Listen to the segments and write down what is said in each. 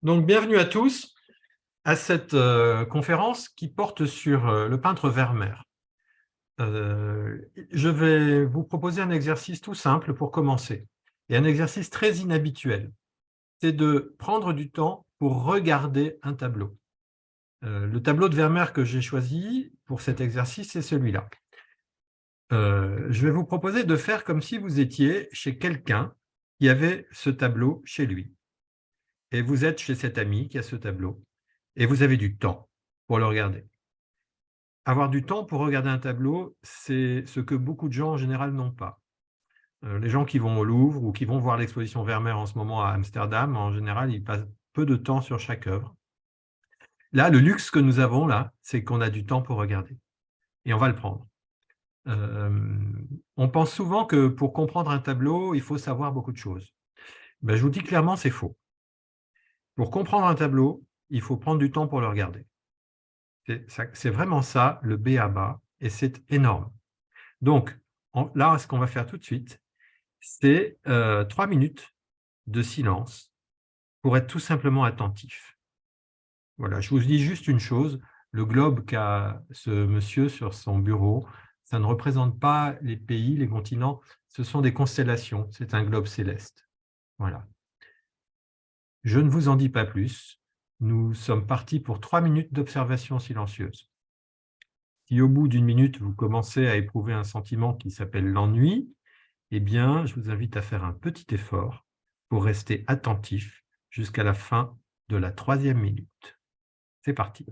Donc, bienvenue à tous à cette conférence qui porte sur le peintre Vermeer. Je vais vous proposer un exercice tout simple pour commencer, et un exercice très inhabituel. C'est de prendre du temps pour regarder un tableau. Le tableau de Vermeer que j'ai choisi pour cet exercice, c'est celui-là. Je vais vous proposer de faire comme si vous étiez chez quelqu'un qui avait ce tableau chez lui. Et vous êtes chez cet ami qui a ce tableau, et vous avez du temps pour le regarder. Avoir du temps pour regarder un tableau, c'est ce que beaucoup de gens en général n'ont pas. Les gens qui vont au Louvre ou qui vont voir l'exposition Vermeer en ce moment à Amsterdam, en général, ils passent peu de temps sur chaque œuvre. Là, le luxe que nous avons là, c'est qu'on a du temps pour regarder, et on va le prendre. Euh, on pense souvent que pour comprendre un tableau, il faut savoir beaucoup de choses. Ben, je vous dis clairement, c'est faux. Pour comprendre un tableau, il faut prendre du temps pour le regarder. C'est vraiment ça, le B à bas, et c'est énorme. Donc, là, ce qu'on va faire tout de suite, c'est 3 minutes de silence pour être tout simplement attentif. Voilà, je vous dis juste une chose, le globe qu'a ce monsieur sur son bureau, ça ne représente pas les pays, les continents, ce sont des constellations, c'est un globe céleste. Voilà. Je ne vous en dis pas plus, nous sommes partis pour 3 minutes d'observation silencieuse. Si au bout d'une minute, vous commencez à éprouver un sentiment qui s'appelle l'ennui, eh bien, je vous invite à faire un petit effort pour rester attentif jusqu'à la fin de la 3e minute. C'est parti.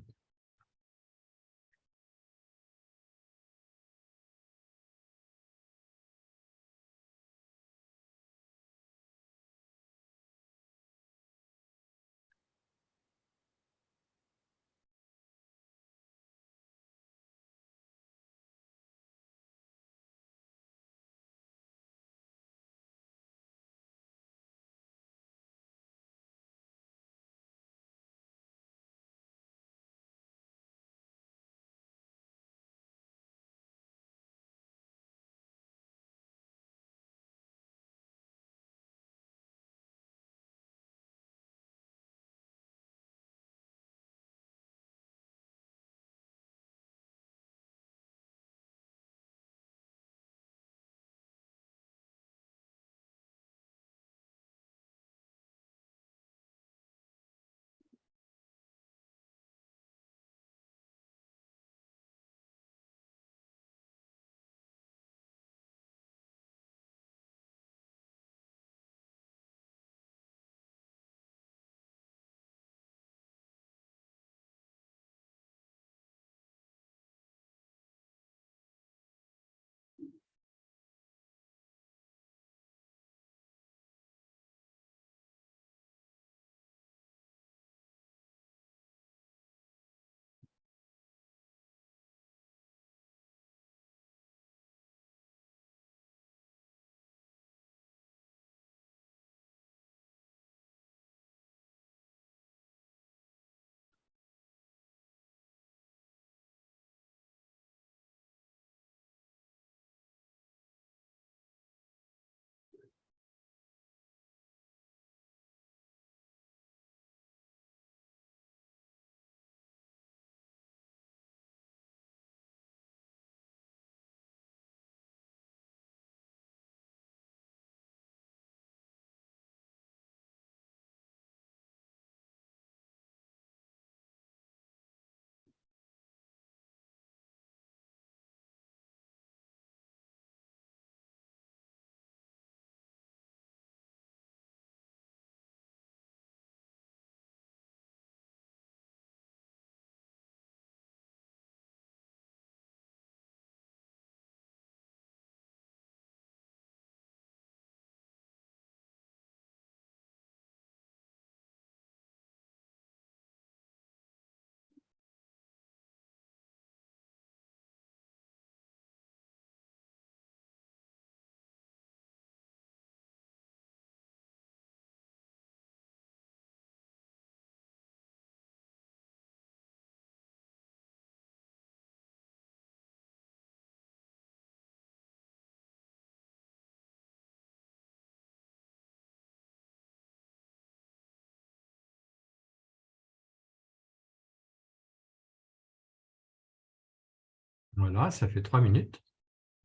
Voilà, ça fait 3 minutes.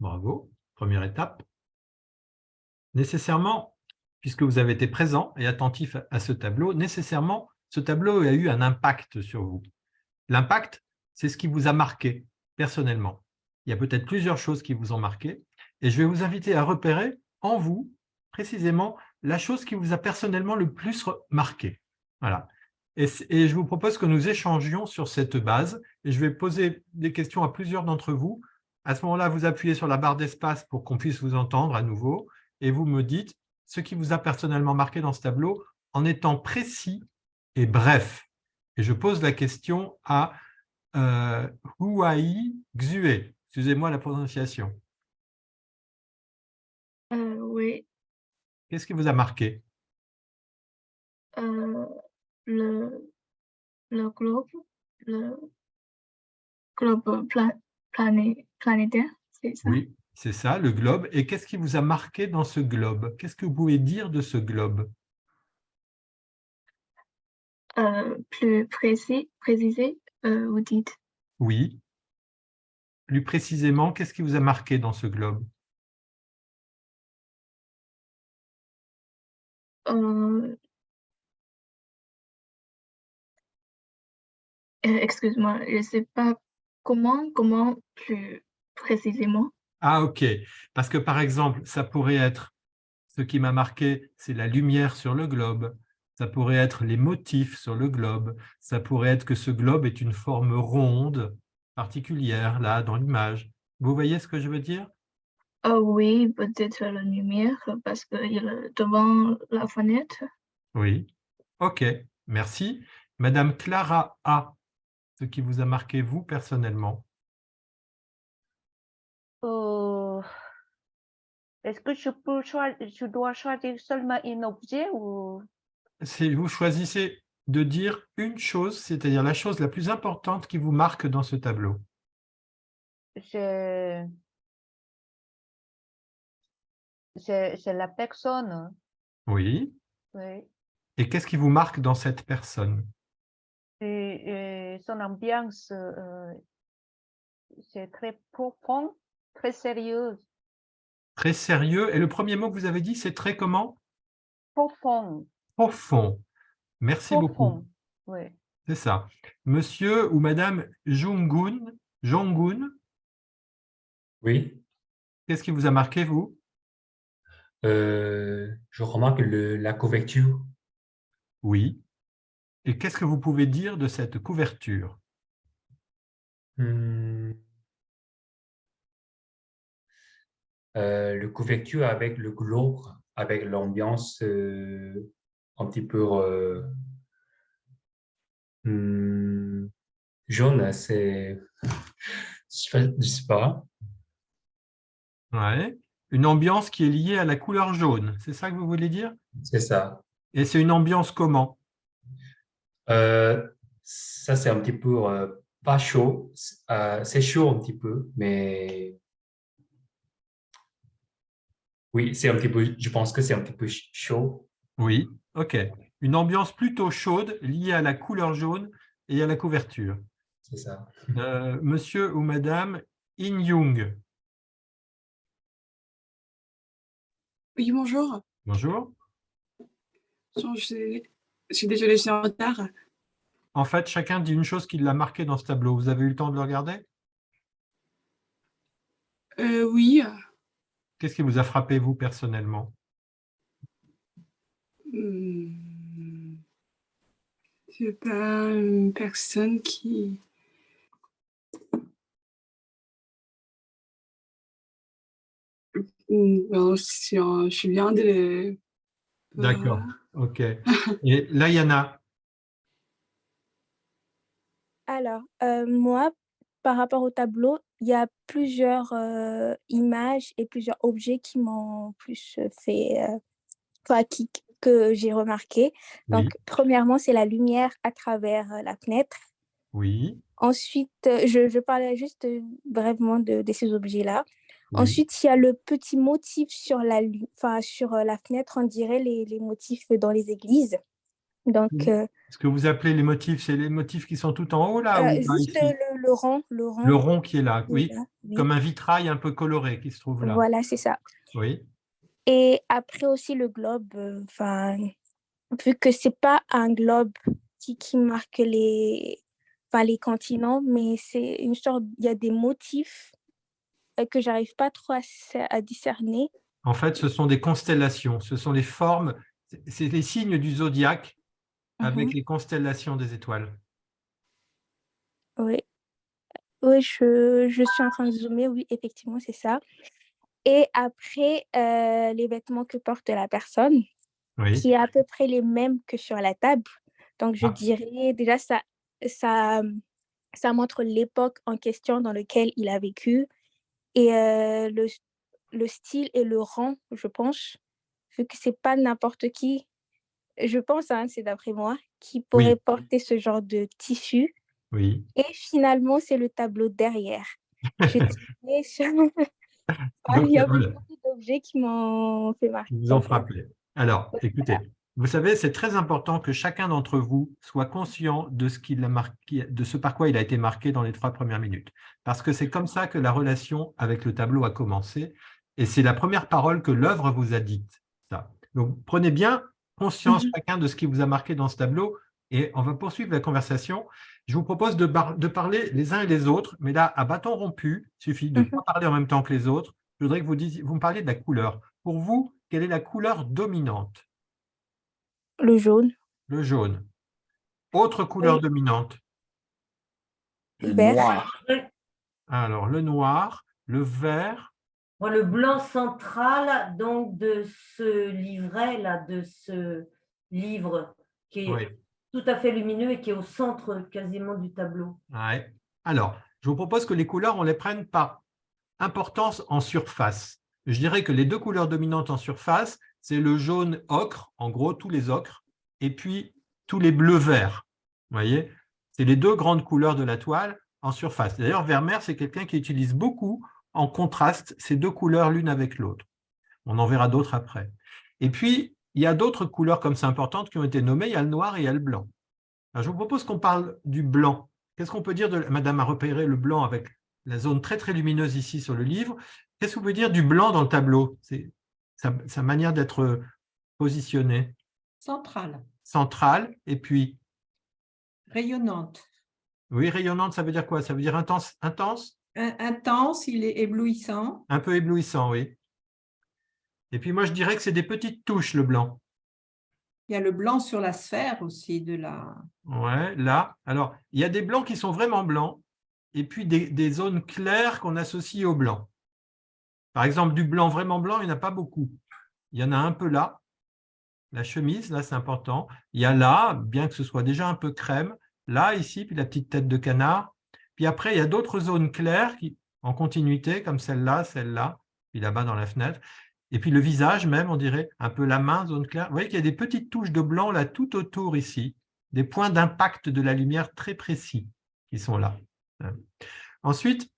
Bravo. Première étape. Nécessairement, puisque vous avez été présent et attentif à ce tableau, nécessairement, ce tableau a eu un impact sur vous. L'impact, c'est ce qui vous a marqué personnellement. Il y a peut-être plusieurs choses qui vous ont marqué et je vais vous inviter à repérer en vous, précisément, la chose qui vous a personnellement le plus marqué. Voilà. Et je vous propose que nous échangions sur cette base et je vais poser des questions à plusieurs d'entre vous. À ce moment-là, vous appuyez sur la barre d'espace pour qu'on puisse vous entendre à nouveau et vous me dites ce qui vous a personnellement marqué dans ce tableau en étant précis et bref. Et je pose la question à Huai Xue. Excusez-moi la prononciation. Oui, Qu'est-ce qui vous a marqué? euh, le, le globe, le globe planétaire, c'est ça? Oui, c'est ça, le globe. Et qu'est-ce qui vous a marqué dans ce globe? Qu'est-ce que vous pouvez dire de ce globe? Plus précisé, vous dites. Oui. Plus précisément, qu'est-ce qui vous a marqué dans ce globe? Euh, Excuse-moi, je ne sais pas comment plus précisément. Ah, ok. Parce que, par exemple, ça pourrait être, ce qui m'a marqué, c'est la lumière sur le globe. Ça pourrait être les motifs sur le globe. Ça pourrait être que ce globe est une forme ronde particulière, là, dans l'image. Vous voyez ce que je veux dire? Oui, peut-être la lumière, parce qu'il est devant la fenêtre. Oui. Ok, merci. Madame Clara A, ce qui vous a marqué, vous, personnellement? Euh, Est-ce que je dois choisir seulement un objet ou Vous choisissez de dire une chose, c'est-à-dire la chose la plus importante qui vous marque dans ce tableau. c'est c'est la personne? Oui. Oui. Et qu'est-ce qui vous marque dans cette personne? Et son ambiance, c'est très profond, très sérieuse. Très sérieux. Et le premier mot que vous avez dit, c'est très comment? Profond, Profond. Merci beaucoup. profond, oui. C'est ça. Monsieur ou Madame Jongun, Oui, qu'est-ce qui vous a marqué, vous? je remarque la couverture. Oui. Et qu'est-ce que vous pouvez dire de cette couverture? Hmm, le couverture avec le globe, avec l'ambiance un petit peu hmm, jaune, je sais pas, Ouais. Une ambiance qui est liée à la couleur jaune, c'est ça que vous voulez dire? c'est ça. Et c'est une ambiance comment? Ça, c'est un petit peu pas chaud, c'est chaud un petit peu, mais oui, c'est un petit peu, je pense que c'est un petit peu chaud, Oui, ok. Une ambiance plutôt chaude liée à la couleur jaune et à la couverture. c'est ça. Monsieur ou Madame In Young, Oui, bonjour. bonjour. Je suis désolée, je suis en retard. En fait, chacun dit une chose qui l'a marqué dans ce tableau. Vous avez eu le temps de le regarder? Oui, Qu'est-ce qui vous a frappé, vous, personnellement? hmm, c'est pas une personne qui... Non, je viens de... D'accord, ok. Et Layana, Alors, moi, par rapport au tableau, il y a plusieurs images et plusieurs objets qui m'ont plus fait, enfin, que j'ai remarqué. oui, Donc, premièrement, c'est la lumière à travers la fenêtre. oui, Ensuite, je parlais juste brièvement de ces objets-là. oui. Ensuite, il y a le petit motif sur enfin, sur la fenêtre, on dirait les motifs dans les églises. Donc, Ce que vous appelez les motifs, c'est les motifs qui sont tout en haut, là, ou là, juste ici? le rond, le Le rond rond qui est là, qui est oui, là, oui. comme un vitrail un peu coloré qui se trouve là. Voilà, c'est ça. Oui, Et après aussi le globe, enfin, vu que c'est pas un globe qui marque les continents, mais c'est une sorte, il y a des motifs que j'arrive pas trop à discerner. en fait, ce sont des constellations, ce sont les formes, c'est les signes du zodiaque avec Mhm. les constellations des étoiles. Oui, oui, je suis en train de zoomer, oui, effectivement, c'est ça. Et après, les vêtements que porte la personne, Oui, qui est à peu près les mêmes que sur la table. Donc, je Ah. dirais déjà, ça, ça montre l'époque en question dans laquelle il a vécu et le style et le rang, je pense, vu que c'est pas n'importe qui, je pense, hein, c'est d'après moi, qui pourrait oui, porter ce genre de tissu. oui. Et finalement, c'est le tableau derrière. J'ai trouvé Donc, il y a voilà. beaucoup d'objets qui m'ont fait marquer. Ils vous ont frappé. Alors, écoutez, vous savez, c'est très important que chacun d'entre vous soit conscient de ce qu'il a marqué, de ce par quoi il a été marqué dans les 3 premières minutes. Parce que c'est comme ça que la relation avec le tableau a commencé. Et c'est la première parole que l'œuvre vous a dite. Ça. Donc, prenez bien conscience chacun de ce qui vous a marqué dans ce tableau. Et on va poursuivre la conversation. Je vous propose de parler les uns et les autres, mais là, à bâton rompu, il suffit de ne pas parler en même temps que les autres. Je voudrais que vous me parliez de la couleur. Pour vous, quelle est la couleur dominante? Le jaune, Le jaune. Autre couleur dominante? Le vert. noir. Alors, le noir, le vert, Moi, le blanc central, donc, de ce livret-là, de ce livre qui est oui. tout à fait lumineux et qui est au centre quasiment du tableau. Ouais. Alors, je vous propose que les couleurs, on les prenne par importance en surface. Je dirais que les 2 couleurs dominantes en surface, c'est le jaune ocre, en gros, tous les ocres, et puis tous les bleus verts. Vous voyez? C'est les 2 grandes couleurs de la toile en surface. D'ailleurs, Vermeer, c'est quelqu'un qui utilise beaucoup en contraste ces 2 couleurs l'une avec l'autre. On en verra d'autres après. Et puis, il y a d'autres couleurs comme ça importantes qui ont été nommées. Il y a le noir et il y a le blanc. Alors, je vous propose qu'on parle du blanc. Qu'est-ce qu'on peut dire de… Madame a repéré le blanc avec la zone très, très lumineuse ici sur le livre. Qu'est-ce qu'on peut dire du blanc dans le tableau? C'est sa manière d'être positionné. Centrale, Centrale, et puis… rayonnante. Oui, rayonnante, ça veut dire quoi? Ça veut dire intense, intense? Intense, il est éblouissant. Un peu éblouissant, oui. Et puis moi, je dirais que c'est des petites touches, le blanc. Il y a le blanc sur la sphère aussi de la… Ouais, là. Alors, il y a des blancs qui sont vraiment blancs, et puis des zones claires qu'on associe au blanc. Par exemple, du blanc vraiment blanc, il n'y en a pas beaucoup. Il y en a un peu là. La chemise, là, c'est important. Il y a là, bien que ce soit déjà un peu crème, là, ici, puis la petite tête de canard. Puis après, il y a d'autres zones claires en continuité, comme celle-là, puis là-bas dans la fenêtre. Et puis le visage même, on dirait, un peu la main, zone claire. Vous voyez qu'il y a des petites touches de blanc là tout autour ici, des points d'impact de la lumière très précis qui sont là. Ensuite,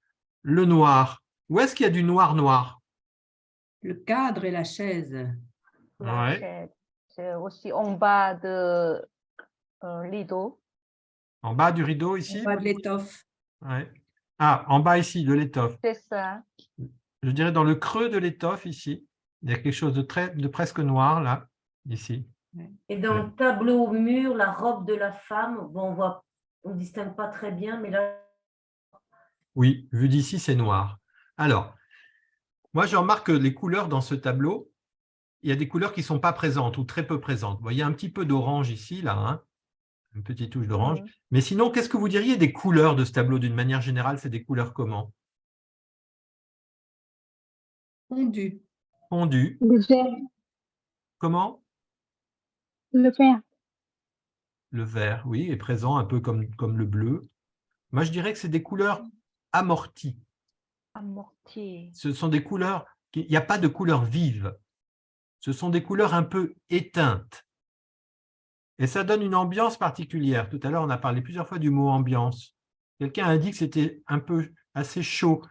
le noir. Où est-ce qu'il y a du noir? Le cadre et la chaise. Ouais. C'est aussi en bas de rideau. En bas du rideau ici? En bas de l'étoffe. Ouais. Ah, en bas ici, de l'étoffe. C'est ça. Je dirais dans le creux de l'étoffe ici. Il y a quelque chose de presque noir là, ici. Et dans le tableau au mur, la robe de la femme, bon, on ne distingue pas très bien, mais là… Oui, vu d'ici, c'est noir. Alors, moi, je remarque que les couleurs dans ce tableau, il y a des couleurs qui ne sont pas présentes ou très peu présentes. Vous voyez un petit peu d'orange ici, là, hein, une petite touche d'orange. Mais sinon, qu'est-ce que vous diriez des couleurs de ce tableau d'une manière générale? C'est des couleurs comment? Fondu. Fondu. Le vert. Comment? Le vert. Le vert, oui, est présent un peu comme le bleu. Moi, je dirais que c'est des couleurs amorties. Amorti. Ce sont des couleurs, il n'y a pas de couleurs vives. Ce sont des couleurs un peu éteintes. Et ça donne une ambiance particulière. Tout à l'heure, on a parlé plusieurs fois du mot ambiance. Quelqu'un a dit que c'était un peu assez chaud.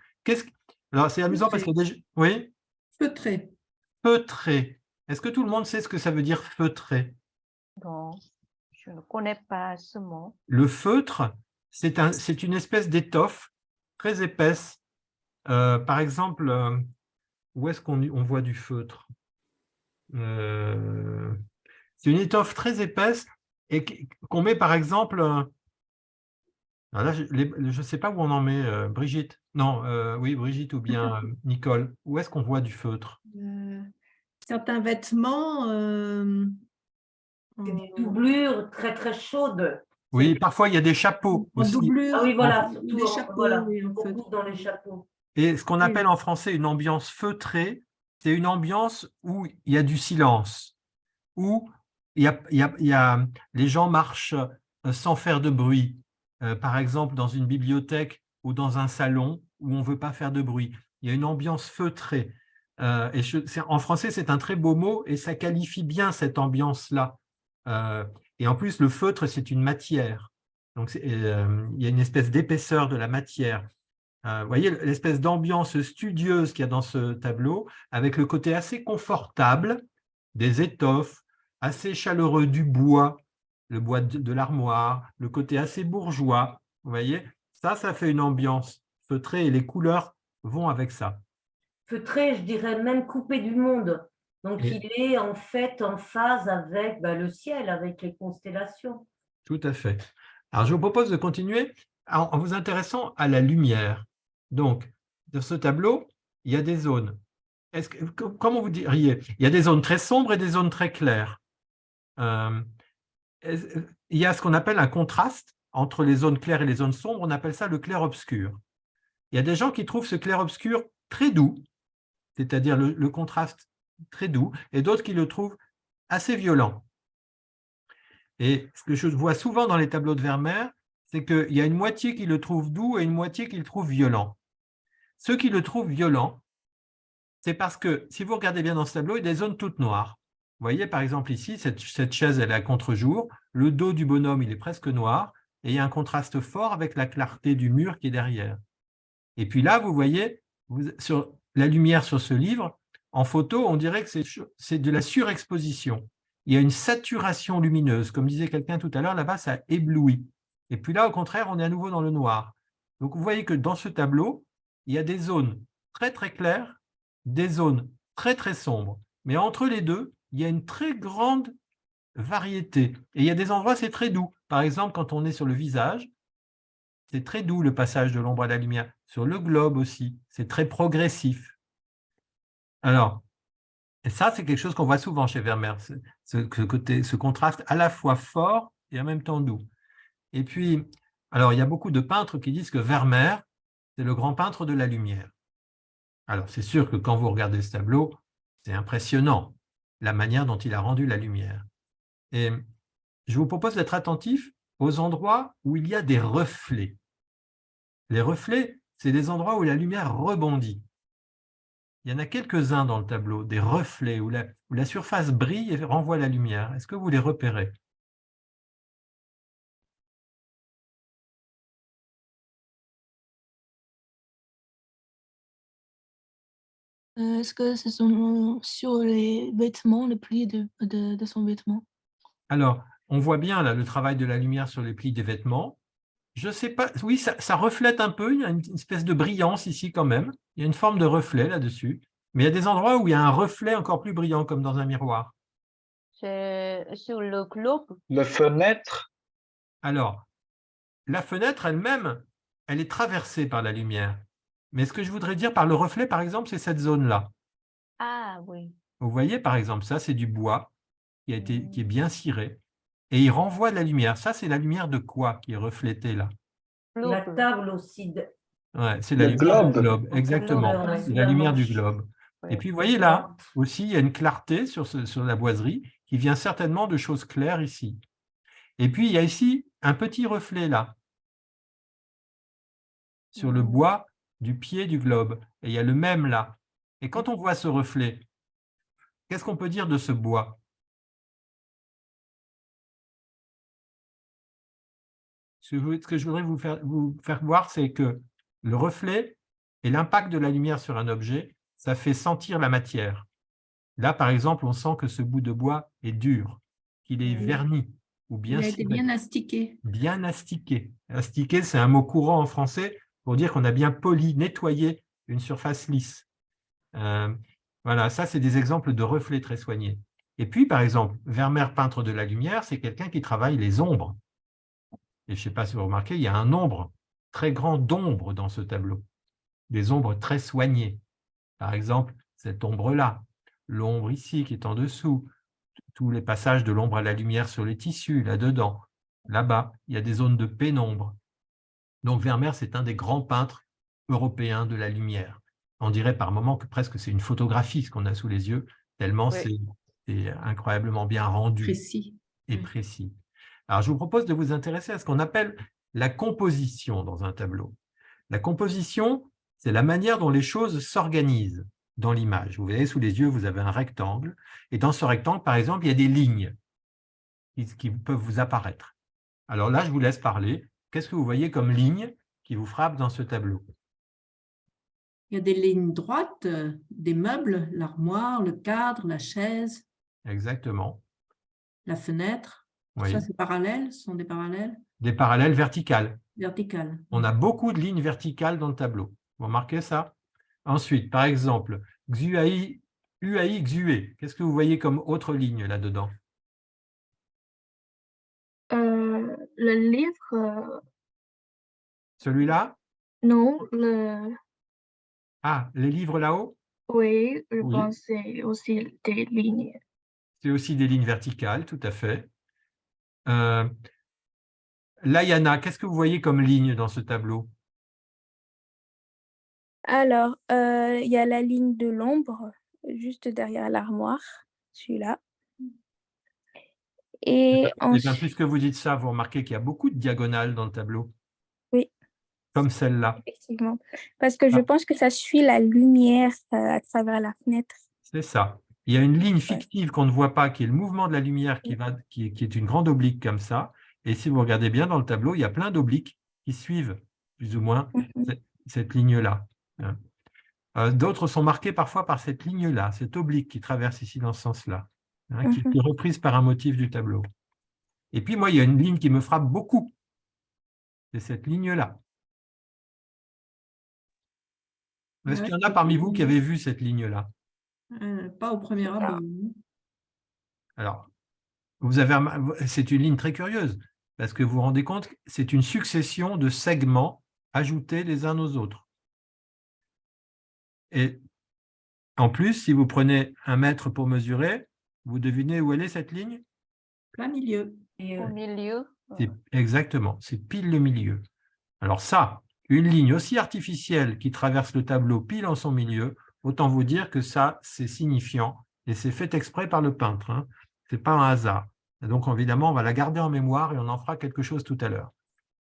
Alors, c'est amusant parce que déjà… Oui? Feutré. Feutré. Est-ce que tout le monde sait ce que ça veut dire feutré? Non, je ne connais pas ce mot. Le feutre, c'est une espèce d'étoffe très épaisse. Par exemple, où est-ce qu'on voit du feutre? C'est une étoffe très épaisse et qu'on met par exemple… alors là, je ne sais pas où on en met, Brigitte. Non, oui, Brigitte ou bien Nicole. Où est-ce qu'on voit du feutre? Certains vêtements C'est des doublures très très chaudes. Oui, parfois il y a des chapeaux en aussi. doublure. Ah oui, voilà, Des surtout chapeaux, voilà, oui, en fait. beaucoup dans les chapeaux. Et ce qu'on appelle en français une ambiance feutrée, c'est une ambiance où il y a du silence, où les gens marchent sans faire de bruit. Par exemple, dans une bibliothèque ou dans un salon où on ne veut pas faire de bruit. Il y a une ambiance feutrée. En français, c'est un très beau mot et ça qualifie bien cette ambiance-là. Et en plus, le feutre, c'est une matière. Donc, il y a une espèce d'épaisseur de la matière. Vous voyez l'espèce d'ambiance studieuse qu'il y a dans ce tableau, avec le côté assez confortable des étoffes, assez chaleureux du bois, le bois de l'armoire, le côté assez bourgeois. Vous voyez, ça fait une ambiance feutrée et les couleurs vont avec ça. Feutré, je dirais même coupé du monde. Donc, Et- il est en fait en phase avec le ciel, avec les constellations. Tout à fait. Alors, je vous propose de continuer en vous intéressant à la lumière. Donc, dans ce tableau, il y a des zones. Comment vous diriez? Il y a des zones très sombres et des zones très claires. Il y a ce qu'on appelle un contraste entre les zones claires et les zones sombres. On appelle ça le clair-obscur. Il y a des gens qui trouvent ce clair-obscur très doux, c'est-à-dire le contraste très doux, et d'autres qui le trouvent assez violent. Et ce que je vois souvent dans les tableaux de Vermeer, c'est qu'il y a une moitié qui le trouve doux et une moitié qui le trouve violent. Ceux qui le trouvent violent, c'est parce que, si vous regardez bien dans ce tableau, il y a des zones toutes noires. Vous voyez, par exemple, ici, cette chaise, elle est à contre-jour, le dos du bonhomme, il est presque noir, et il y a un contraste fort avec la clarté du mur qui est derrière. Et puis là, vous voyez, sur la lumière sur ce livre, en photo, on dirait que c'est de la surexposition. Il y a une saturation lumineuse. Comme disait quelqu'un tout à l'heure, là-bas, ça éblouit. Et puis là, au contraire, on est à nouveau dans le noir. Donc, vous voyez que dans ce tableau, il y a des zones très, très claires, des zones très, très sombres. Mais entre les deux, il y a une très grande variété. Et il y a des endroits, c'est très doux. Par exemple, quand on est sur le visage, c'est très doux le passage de l'ombre à la lumière. Sur le globe aussi, c'est très progressif. Alors, et ça, c'est quelque chose qu'on voit souvent chez Vermeer, ce contraste à la fois fort et en même temps doux. Et puis, alors, il y a beaucoup de peintres qui disent que Vermeer, c'est le grand peintre de la lumière. Alors, c'est sûr que quand vous regardez ce tableau, c'est impressionnant, la manière dont il a rendu la lumière. Et je vous propose d'être attentif aux endroits où il y a des reflets. Les reflets, c'est des endroits où la lumière rebondit. Il y en a quelques-uns dans le tableau, des reflets, où la surface brille et renvoie la lumière. Est-ce que vous les repérez? Est-ce que ce sont sur les vêtements, le pli de son vêtement? Alors, on voit bien là le travail de la lumière sur les plis des vêtements. Je ne sais pas, oui, ça reflète un peu, il y a une espèce de brillance ici quand même. Il y a une forme de reflet là-dessus. Mais il y a des endroits où il y a un reflet encore plus brillant, comme dans un miroir. C'est sur le globe. La fenêtre, Alors, la fenêtre elle-même, elle est traversée par la lumière. Mais ce que je voudrais dire par le reflet, par exemple, c'est cette zone-là. Ah oui. Vous voyez, par exemple, ça, c'est du bois qui est bien ciré. Et il renvoie de la lumière. Ça, c'est la lumière de quoi qui est reflétée là? La Globe. table aussi. Ouais, c'est la Le lumière du globe. globe, exactement. Ouais, C'est la lumière du manche. globe. Et Ouais. puis, vous voyez là, aussi, il y a une clarté sur la boiserie qui vient certainement de choses claires ici. Et puis, il y a ici un petit reflet là, sur le bois du pied du globe. Et il y a le même là. Et quand on voit ce reflet, qu'est-ce qu'on peut dire de ce bois? Ce que je voudrais vous faire voir, c'est que le reflet et l'impact de la lumière sur un objet, ça fait sentir la matière. Là, par exemple, on sent que ce bout de bois est dur, qu'il est verni. ou bien Il a été ciré. bien astiqué. Bien astiqué. Astiqué, c'est un mot courant en français pour dire qu'on a bien poli, nettoyé une surface lisse. Voilà, ça, c'est des exemples de reflets très soignés. Et puis, par exemple, Vermeer, peintre de la lumière, c'est quelqu'un qui travaille les ombres. Et je ne sais pas si vous remarquez, il y a un nombre très grand d'ombres dans ce tableau. Des ombres très soignées. Par exemple, cette ombre-là, l'ombre ici qui est en dessous, tous les passages de l'ombre à la lumière sur les tissus, là-dedans. Là-bas, il y a des zones de pénombre. Donc Vermeer, c'est un des grands peintres européens de la lumière. On dirait par moments que presque c'est une photographie ce qu'on a sous les yeux, tellement Oui. c'est incroyablement bien rendu Précis. et précis. Alors, je vous propose de vous intéresser à ce qu'on appelle la composition dans un tableau. La composition, c'est la manière dont les choses s'organisent dans l'image. Vous voyez, sous les yeux, vous avez un rectangle, et dans ce rectangle, par exemple, il y a des lignes qui peuvent vous apparaître. Alors là, je vous laisse parler. Qu'est-ce que vous voyez comme lignes qui vous frappent dans ce tableau? Il y a des lignes droites, des meubles, l'armoire, le cadre, la chaise, Exactement. la fenêtre. Oui. Ça, c'est parallèle, ce sont des parallèles Des parallèles verticales. verticales. On a beaucoup de lignes verticales dans le tableau. Vous remarquez ça? Ensuite, par exemple, Xuai, Uai, Xue. Qu'est-ce que vous voyez comme autre ligne là-dedans? Le livre, Celui-là? non, Ah, les livres là-haut? oui, je Oui. pense que c'est aussi des lignes. C'est aussi des lignes verticales, tout à fait. Layana, qu'est-ce que vous voyez comme ligne dans ce tableau? Alors, il y a la ligne de l'ombre, juste derrière l'armoire, celui-là. Et Eh bien, ensuite, puisque vous dites ça, vous remarquez qu'il y a beaucoup de diagonales dans le tableau. Oui. Comme celle-là. Effectivement, parce que je Ah. pense que ça suit la lumière à travers la fenêtre. C'est ça. Il y a une ligne fictive qu'on ne voit pas, qui est le mouvement de la lumière, qui est une grande oblique comme ça. Et si vous regardez bien dans le tableau, il y a plein d'obliques qui suivent plus ou moins cette ligne-là. D'autres sont marqués parfois par cette ligne-là, cette oblique qui traverse ici dans ce sens-là, qui est reprise par un motif du tableau. Et puis moi, il y a une ligne qui me frappe beaucoup. C'est cette ligne-là. Est-ce qu'il y en a parmi vous qui avez vu cette ligne-là? Pas au premier abord. Alors, c'est une ligne très curieuse, parce que vous vous rendez compte, c'est une succession de segments ajoutés les uns aux autres. Et en plus, si vous prenez un mètre pour mesurer, vous devinez où elle est cette ligne? Plein milieu. Au milieu. Exactement, c'est pile le milieu. Alors ça, une ligne aussi artificielle qui traverse le tableau pile en son milieu, autant vous dire que ça, c'est signifiant et c'est fait exprès par le peintre. Ce n'est pas un hasard. Et donc, évidemment, on va la garder en mémoire et on en fera quelque chose tout à l'heure.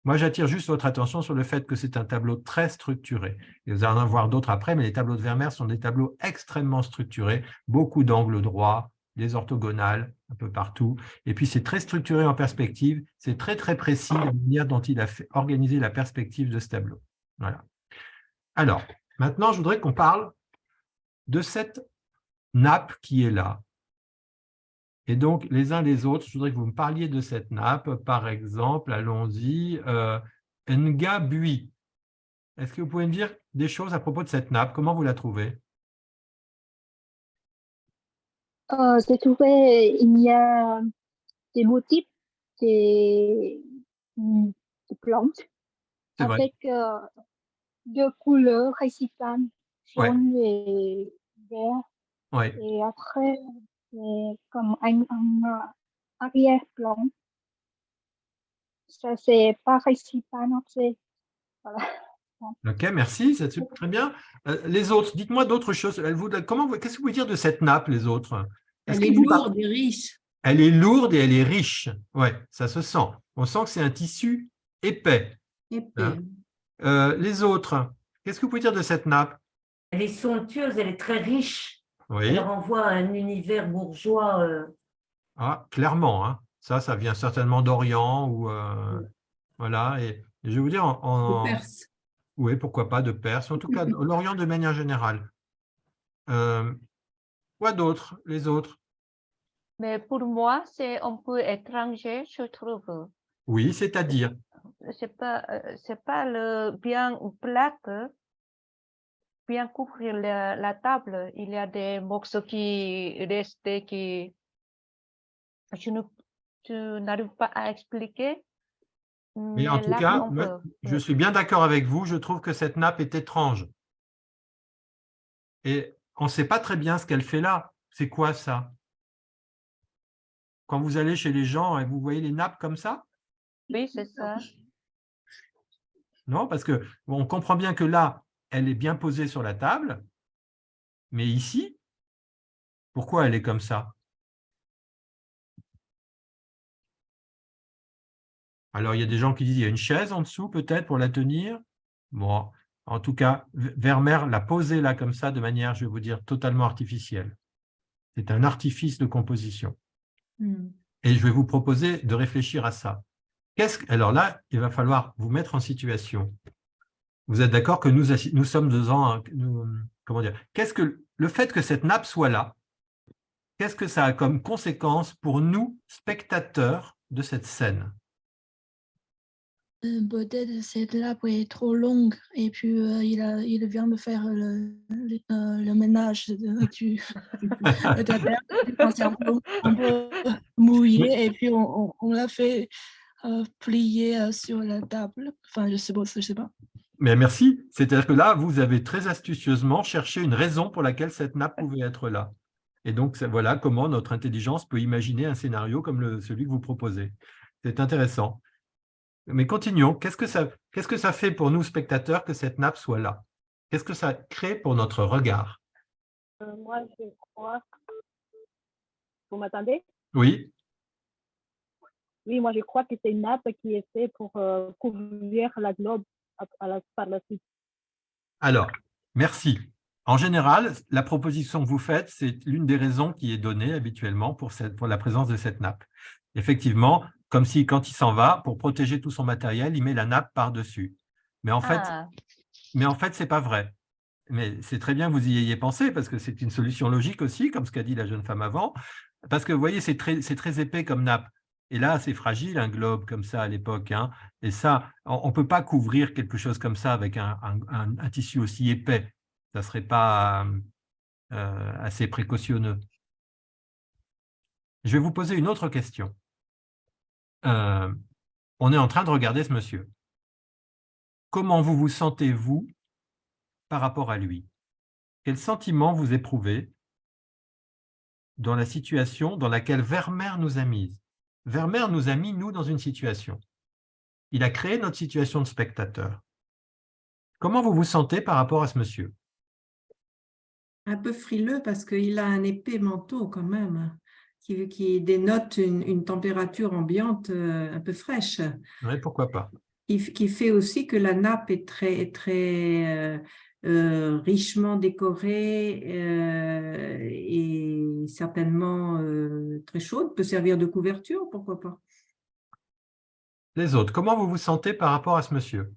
Moi, j'attire juste votre attention sur le fait que c'est un tableau très structuré. Et vous allez en voir d'autres après, mais les tableaux de Vermeer sont des tableaux extrêmement structurés, beaucoup d'angles droits, des orthogonales un peu partout. Et puis, c'est très structuré en perspective. C'est très, très précis la manière dont il a organisé la perspective de ce tableau. Voilà. Alors, maintenant, je voudrais qu'on parle de cette nappe qui est là. Et donc, les uns les autres, je voudrais que vous me parliez de cette nappe. Par exemple, allons-y, Nga Bui. Est-ce que vous pouvez me dire des choses à propos de cette nappe? Comment vous la trouvez? J'ai trouvé il y a des motifs, des, des plantes C'est vrai. avec deux couleurs principales, Ouais. jaune et vert. Ouais. Et après, c'est comme un arrière-plan. Ça, c'est pas principal, non, c'est... Voilà. Ok, merci, c'est très bien. Les autres, dites-moi d'autres choses. Qu'est-ce que vous pouvez dire de cette nappe, les autres? Elle est lourde et riche. Elle est lourde et elle est riche. Oui, ça se sent. On sent que c'est un tissu épais. Épais. Les autres, qu'est-ce que vous pouvez dire de cette nappe? Elle est somptueuse, elle est très riche. Oui. Elle renvoie à un univers bourgeois. Ah, clairement, hein. Ça vient certainement d'Orient ou voilà. Et je vais vous dire De Perse. Oui, pourquoi pas de Perse. En tout cas, l'Orient de manière générale. Quoi d'autre, les autres? Mais pour moi, c'est un peu étranger, je trouve. Oui, c'est-à-dire. C'est pas le bien plate, bien couvrir la table. Il y a des morceaux qui restent qui je n'arrive pas à expliquer, Mais en mais tout là, cas, on moi, peut. je suis bien d'accord avec vous. Je trouve que cette nappe est étrange. Et on ne sait pas très bien ce qu'elle fait là. C'est quoi ça? Quand vous allez chez les gens et vous voyez les nappes comme ça? Oui, c'est ça. Non, parce que on comprend bien que là, elle est bien posée sur la table. Mais ici, pourquoi elle est comme ça? Alors, il y a des gens qui disent qu'il y a une chaise en dessous, peut-être, pour la tenir. Bon, en tout cas, Vermeer l'a posée là, comme ça, de manière, je vais vous dire, totalement artificielle. C'est un artifice de composition. Et je vais vous proposer de réfléchir à ça. Alors là, il va falloir vous mettre en situation. Vous êtes d'accord que nous sommes devant, comment dire, le fait que cette nappe soit là, qu'est-ce que ça a comme conséquence pour nous, spectateurs de cette scène? Peut-être cette nappe est trop longue et puis il vient de faire le ménage de la terre. C'est un peu mouillé et puis on l'a fait plier sur la table. Enfin, je sais pas. Mais merci. C'est-à-dire que là, vous avez très astucieusement cherché une raison pour laquelle cette nappe pouvait être là. Et donc, voilà comment notre intelligence peut imaginer un scénario comme celui que vous proposez. C'est intéressant. Mais continuons. Qu'est-ce que ça fait pour nous, spectateurs, que cette nappe soit là? Qu'est-ce que ça crée pour notre regard? Moi, je crois. Vous m'entendez? Oui. Oui, moi, je crois que c'est une nappe qui est faite pour couvrir la globe par la suite. Alors, merci. En général, la proposition que vous faites, c'est l'une des raisons qui est donnée habituellement pour la présence de cette nappe. Effectivement, comme si quand il s'en va, pour protéger tout son matériel, il met la nappe par-dessus. Mais en fait, ce n'est pas vrai. Mais c'est très bien que vous y ayez pensé, parce que c'est une solution logique aussi, comme ce qu'a dit la jeune femme avant, parce que vous voyez, c'est très épais comme nappe. Et là, c'est fragile, un globe comme ça à l'époque. Hein. Et ça, on ne peut pas couvrir quelque chose comme ça avec un tissu aussi épais. Ça ne serait pas assez précautionneux. Je vais vous poser une autre question. On est en train de regarder ce monsieur. Comment vous sentez-vous par rapport à lui? Quel sentiment vous éprouvez dans la situation dans laquelle Vermeer nous a mis? Vermeer nous a mis, nous, dans une situation. Il a créé notre situation de spectateur. Comment vous vous sentez par rapport à ce monsieur? Un peu frileux parce qu'il a un épais manteau quand même, qui dénote une température ambiante un peu fraîche. Oui, pourquoi pas. Qui fait aussi que la nappe est très richement décorée et certainement très chaude, peut servir de couverture, pourquoi pas. Les autres, comment vous vous sentez par rapport à ce monsieur?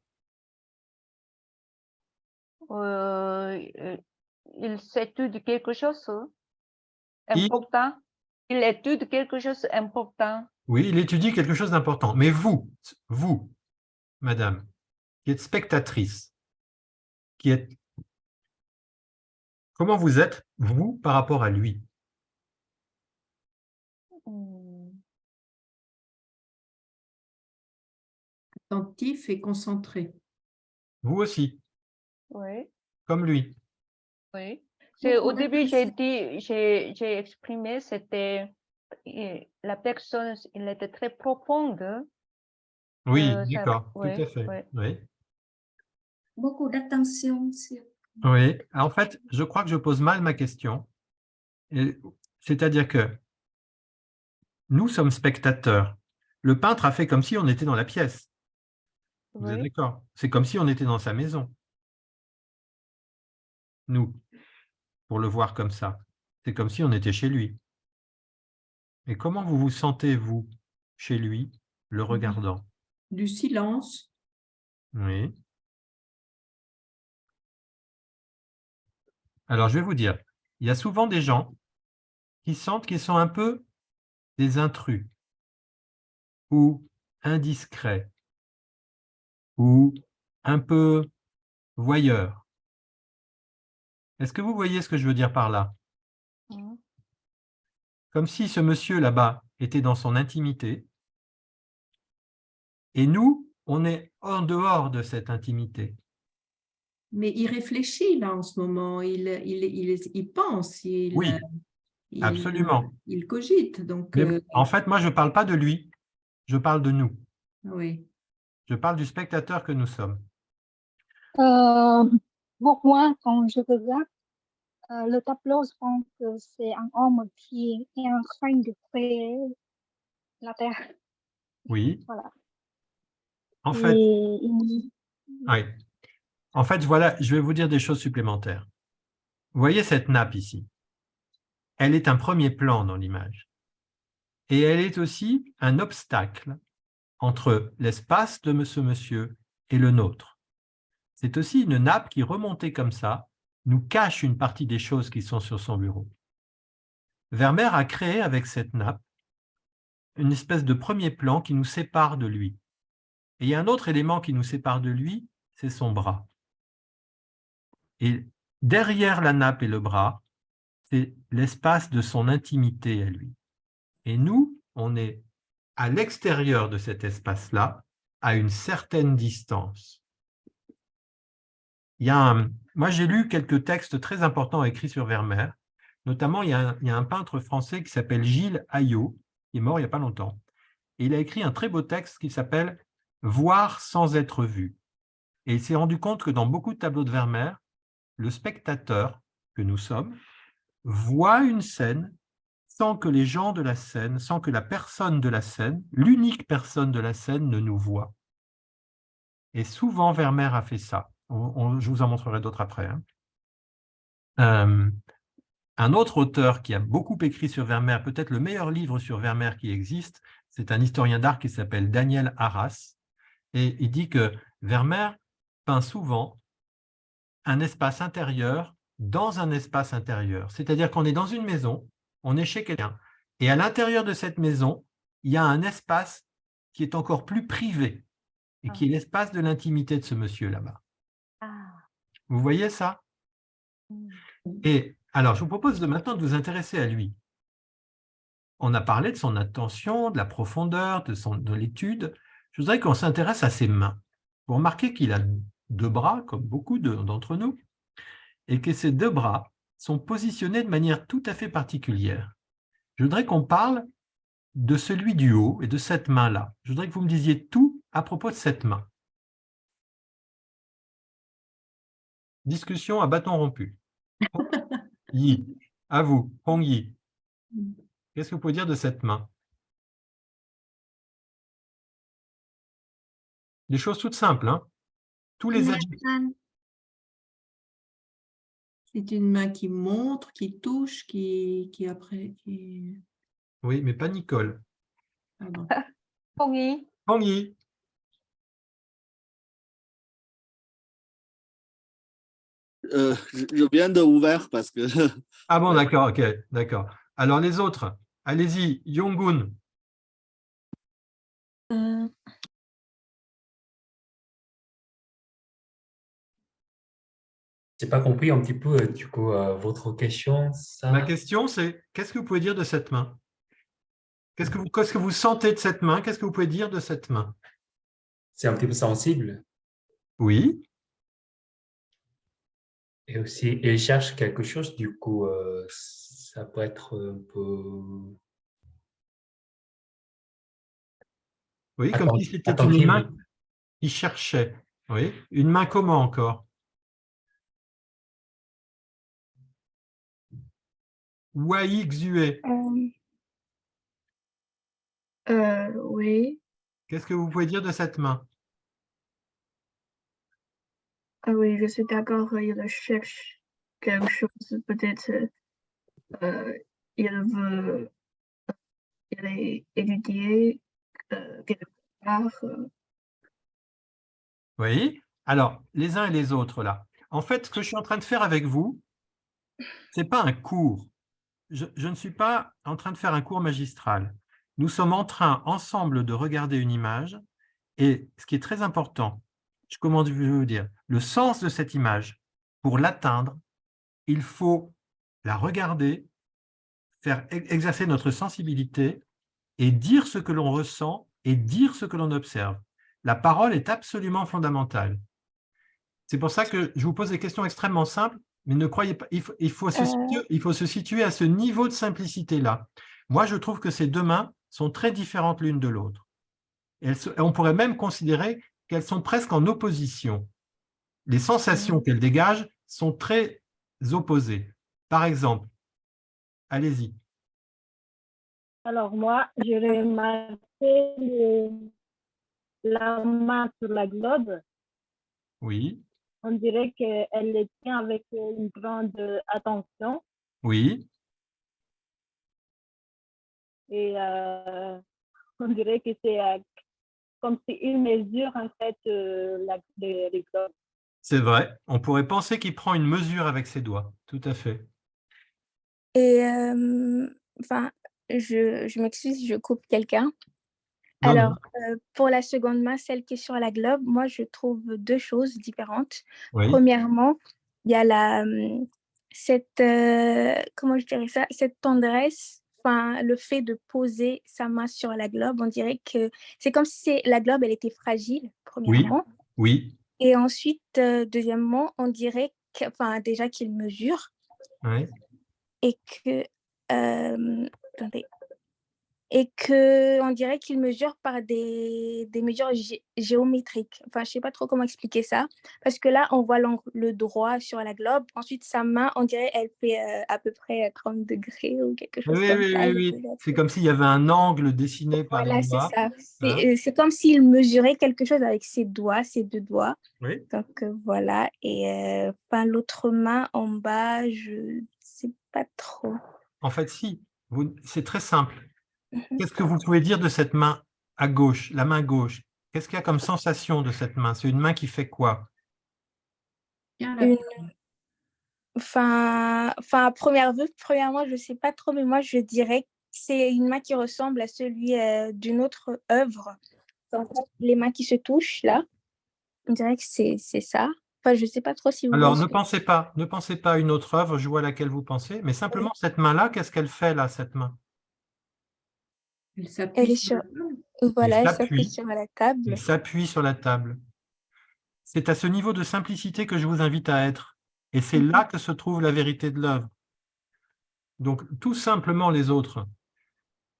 Il s'étudie quelque chose important. Il étudie quelque chose d'important. Oui, il étudie quelque chose d'important. Mais vous, madame, qui êtes spectatrice, comment vous êtes, vous, par rapport à lui? Attentif et concentré. Vous aussi, Oui. comme lui. Oui. Au début, j'ai exprimé, c'était la personne, il était très profonde. Oui, d'accord, tout à fait. Oui. Oui. Beaucoup d'attention. Oui, en fait, je crois que je pose mal ma question. C'est-à-dire que nous sommes spectateurs. Le peintre a fait comme si on était dans la pièce. Vous êtes d'accord? C'est comme si on était dans sa maison. Nous, pour le voir comme ça. C'est comme si on était chez lui. Et comment vous vous sentez, vous, chez lui, le regardant? Du silence. Oui. Alors, je vais vous dire, il y a souvent des gens qui sentent qu'ils sont un peu des intrus, ou indiscret, ou un peu voyeur. Est-ce que vous voyez ce que je veux dire par là? Comme si ce monsieur là-bas était dans son intimité, et nous, on est en dehors de cette intimité. Mais il réfléchit là en ce moment, il pense, Oui, absolument. il cogite. Donc, Mais en fait, moi, je ne parle pas de lui, je parle de nous. oui. Je parle du spectateur que nous sommes. Pour moi, quand je regarde le tableau, je pense que c'est un homme qui est en train de créer la Terre. Oui. Voilà. En fait, Et oui. En fait, voilà, je vais vous dire des choses supplémentaires. Vous voyez cette nappe ici? Elle est un premier plan dans l'image. Et elle est aussi un obstacle entre l'espace de ce monsieur et le nôtre. C'est aussi une nappe qui, remontée comme ça, nous cache une partie des choses qui sont sur son bureau. Vermeer a créé avec cette nappe une espèce de premier plan qui nous sépare de lui. Et il y a un autre élément qui nous sépare de lui, c'est son bras. Et derrière la nappe et le bras, c'est l'espace de son intimité à lui. Et nous, on est à l'extérieur de cet espace-là, à une certaine distance. Moi, j'ai lu quelques textes très importants écrits sur Vermeer. Notamment, il y a un peintre français qui s'appelle Gilles Ayot, qui est mort il n'y a pas longtemps. Et il a écrit un très beau texte qui s'appelle « Voir sans être vu ». Et il s'est rendu compte que dans beaucoup de tableaux de Vermeer, le spectateur que nous sommes voit une scène sans que les gens de la scène, sans que la personne de la scène, l'unique personne de la scène ne nous voit. Et souvent, Vermeer a fait ça. Je vous en montrerai d'autres après. Un autre auteur qui a beaucoup écrit sur Vermeer, peut-être le meilleur livre sur Vermeer qui existe, c'est un historien d'art qui s'appelle Daniel Arras. Et il dit que Vermeer peint souvent un espace intérieur dans un espace intérieur. C'est-à-dire qu'on est dans une maison, on est chez quelqu'un. Et à l'intérieur de cette maison, il y a un espace qui est encore plus privé et qui est l'espace de l'intimité de ce monsieur là-bas. Vous voyez ça? Et alors, je vous propose maintenant de vous intéresser à lui. On a parlé de son attention, de la profondeur, de l'étude. Je voudrais qu'on s'intéresse à ses mains. Vous remarquez qu'il a 2 bras, comme beaucoup d'entre nous, et que ces 2 bras sont positionnés de manière tout à fait particulière. Je voudrais qu'on parle de celui du haut et de cette main-là. Je voudrais que vous me disiez tout à propos de cette main. Discussion à bâton rompu. Yi, à vous, Hong Yi. Qu'est-ce que vous pouvez dire de cette main? Des choses toutes simples, hein? Tous les adjectifs. C'est une main qui montre, qui touche, qui après... Oui, mais pas Nicole. Pardon. Hong Yi. Hong Yi. Je viens de ouvert parce que... Ah bon, d'accord, ok, d'accord. Alors les autres, allez-y, Yonggun. J'ai pas compris un petit peu, du coup, votre question. Ça... Ma question, c'est, qu'est-ce que vous pouvez dire de cette main? Qu'est-ce que vous sentez de cette main? Qu'est-ce que vous pouvez dire de cette main? C'est un petit peu sensible. Oui. Et aussi, il cherche quelque chose, du coup, ça peut être un peu... Oui, comme si c'était une main qui cherchait. Oui. Une main comment encore? Wai Xue. Oui. Qu'est-ce que vous pouvez dire de cette main? Oui, je suis d'accord, il cherche quelque chose, peut-être il veut étudier quelque part. Oui. Alors, les uns et les autres, là. En fait, ce que je suis en train de faire avec vous, ce n'est pas un cours. Je ne suis pas en train de faire un cours magistral. nous sommes en train ensemble de regarder une image et ce qui est très important, comment je veux vous dire, le sens de cette image, pour l'atteindre, il faut la regarder, faire exercer notre sensibilité et dire ce que l'on ressent et dire ce que l'on observe. La parole est absolument fondamentale. C'est pour ça que je vous pose des questions extrêmement simples, mais ne croyez pas, il faut se situer à ce niveau de simplicité-là. Moi, je trouve que ces deux mains sont très différentes l'une de l'autre. On pourrait même considérer qu'elles sont presque en opposition. Les sensations qu'elles dégagent sont très opposées. Par exemple, allez-y. Alors moi, j'ai remarqué la main sur la globe. Oui. On dirait qu'elle les tient avec une grande attention. Oui. Et on dirait que c'est comme s'il mesure en fait les globes. C'est vrai. On pourrait penser qu'il prend une mesure avec ses doigts. Tout à fait. Et enfin, je m'excuse si je coupe quelqu'un. Non, Alors, non. pour la seconde main, celle qui est sur la globe, moi, je trouve deux choses différentes. Oui. Premièrement, il y a cette, comment je dirais ça, cette tendresse, enfin, le fait de poser sa main sur la globe, on dirait que c'est comme si la globe, elle était fragile, premièrement. Oui. Et ensuite, deuxièmement, on dirait enfin, déjà qu'il mesure. Oui. Et que, attendez, et qu'on dirait qu'il mesure par des mesures géométriques. Enfin, je ne sais pas trop comment expliquer ça, parce que là, on voit le droit sur la globe. Ensuite, sa main, on dirait elle fait à peu près 30 degrés ou quelque chose Oui, comme oui, ça. oui, oui. C'est comme s'il y avait un angle dessiné par les Voilà, c'est doigts. ça. Hein? C'est comme s'il mesurait quelque chose avec ses doigts, ses deux doigts. Oui. Donc, voilà. Et l'autre main en bas, je ne sais pas trop. En fait, si. C'est très simple. Qu'est-ce que vous pouvez dire de cette main à gauche, la main gauche? Qu'est-ce qu'il y a comme sensation de cette main? C'est une main qui fait quoi? Enfin, à première vue, premièrement, je ne sais pas trop, mais moi, je dirais que c'est une main qui ressemble à celui d'une autre œuvre. Donc, les mains qui se touchent, là, on dirait que c'est ça. Enfin, je ne sais pas trop si vous Alors, voyez ne pensez pas à une autre œuvre, je vois à laquelle vous pensez, mais simplement cette main-là, qu'est-ce qu'elle fait là, cette main? Elle est sur... Voilà, elle s'appuie sur la table. Elle s'appuie sur la table. C'est à ce niveau de simplicité que je vous invite à être. Et c'est là que se trouve la vérité de l'œuvre. Donc, tout simplement les autres,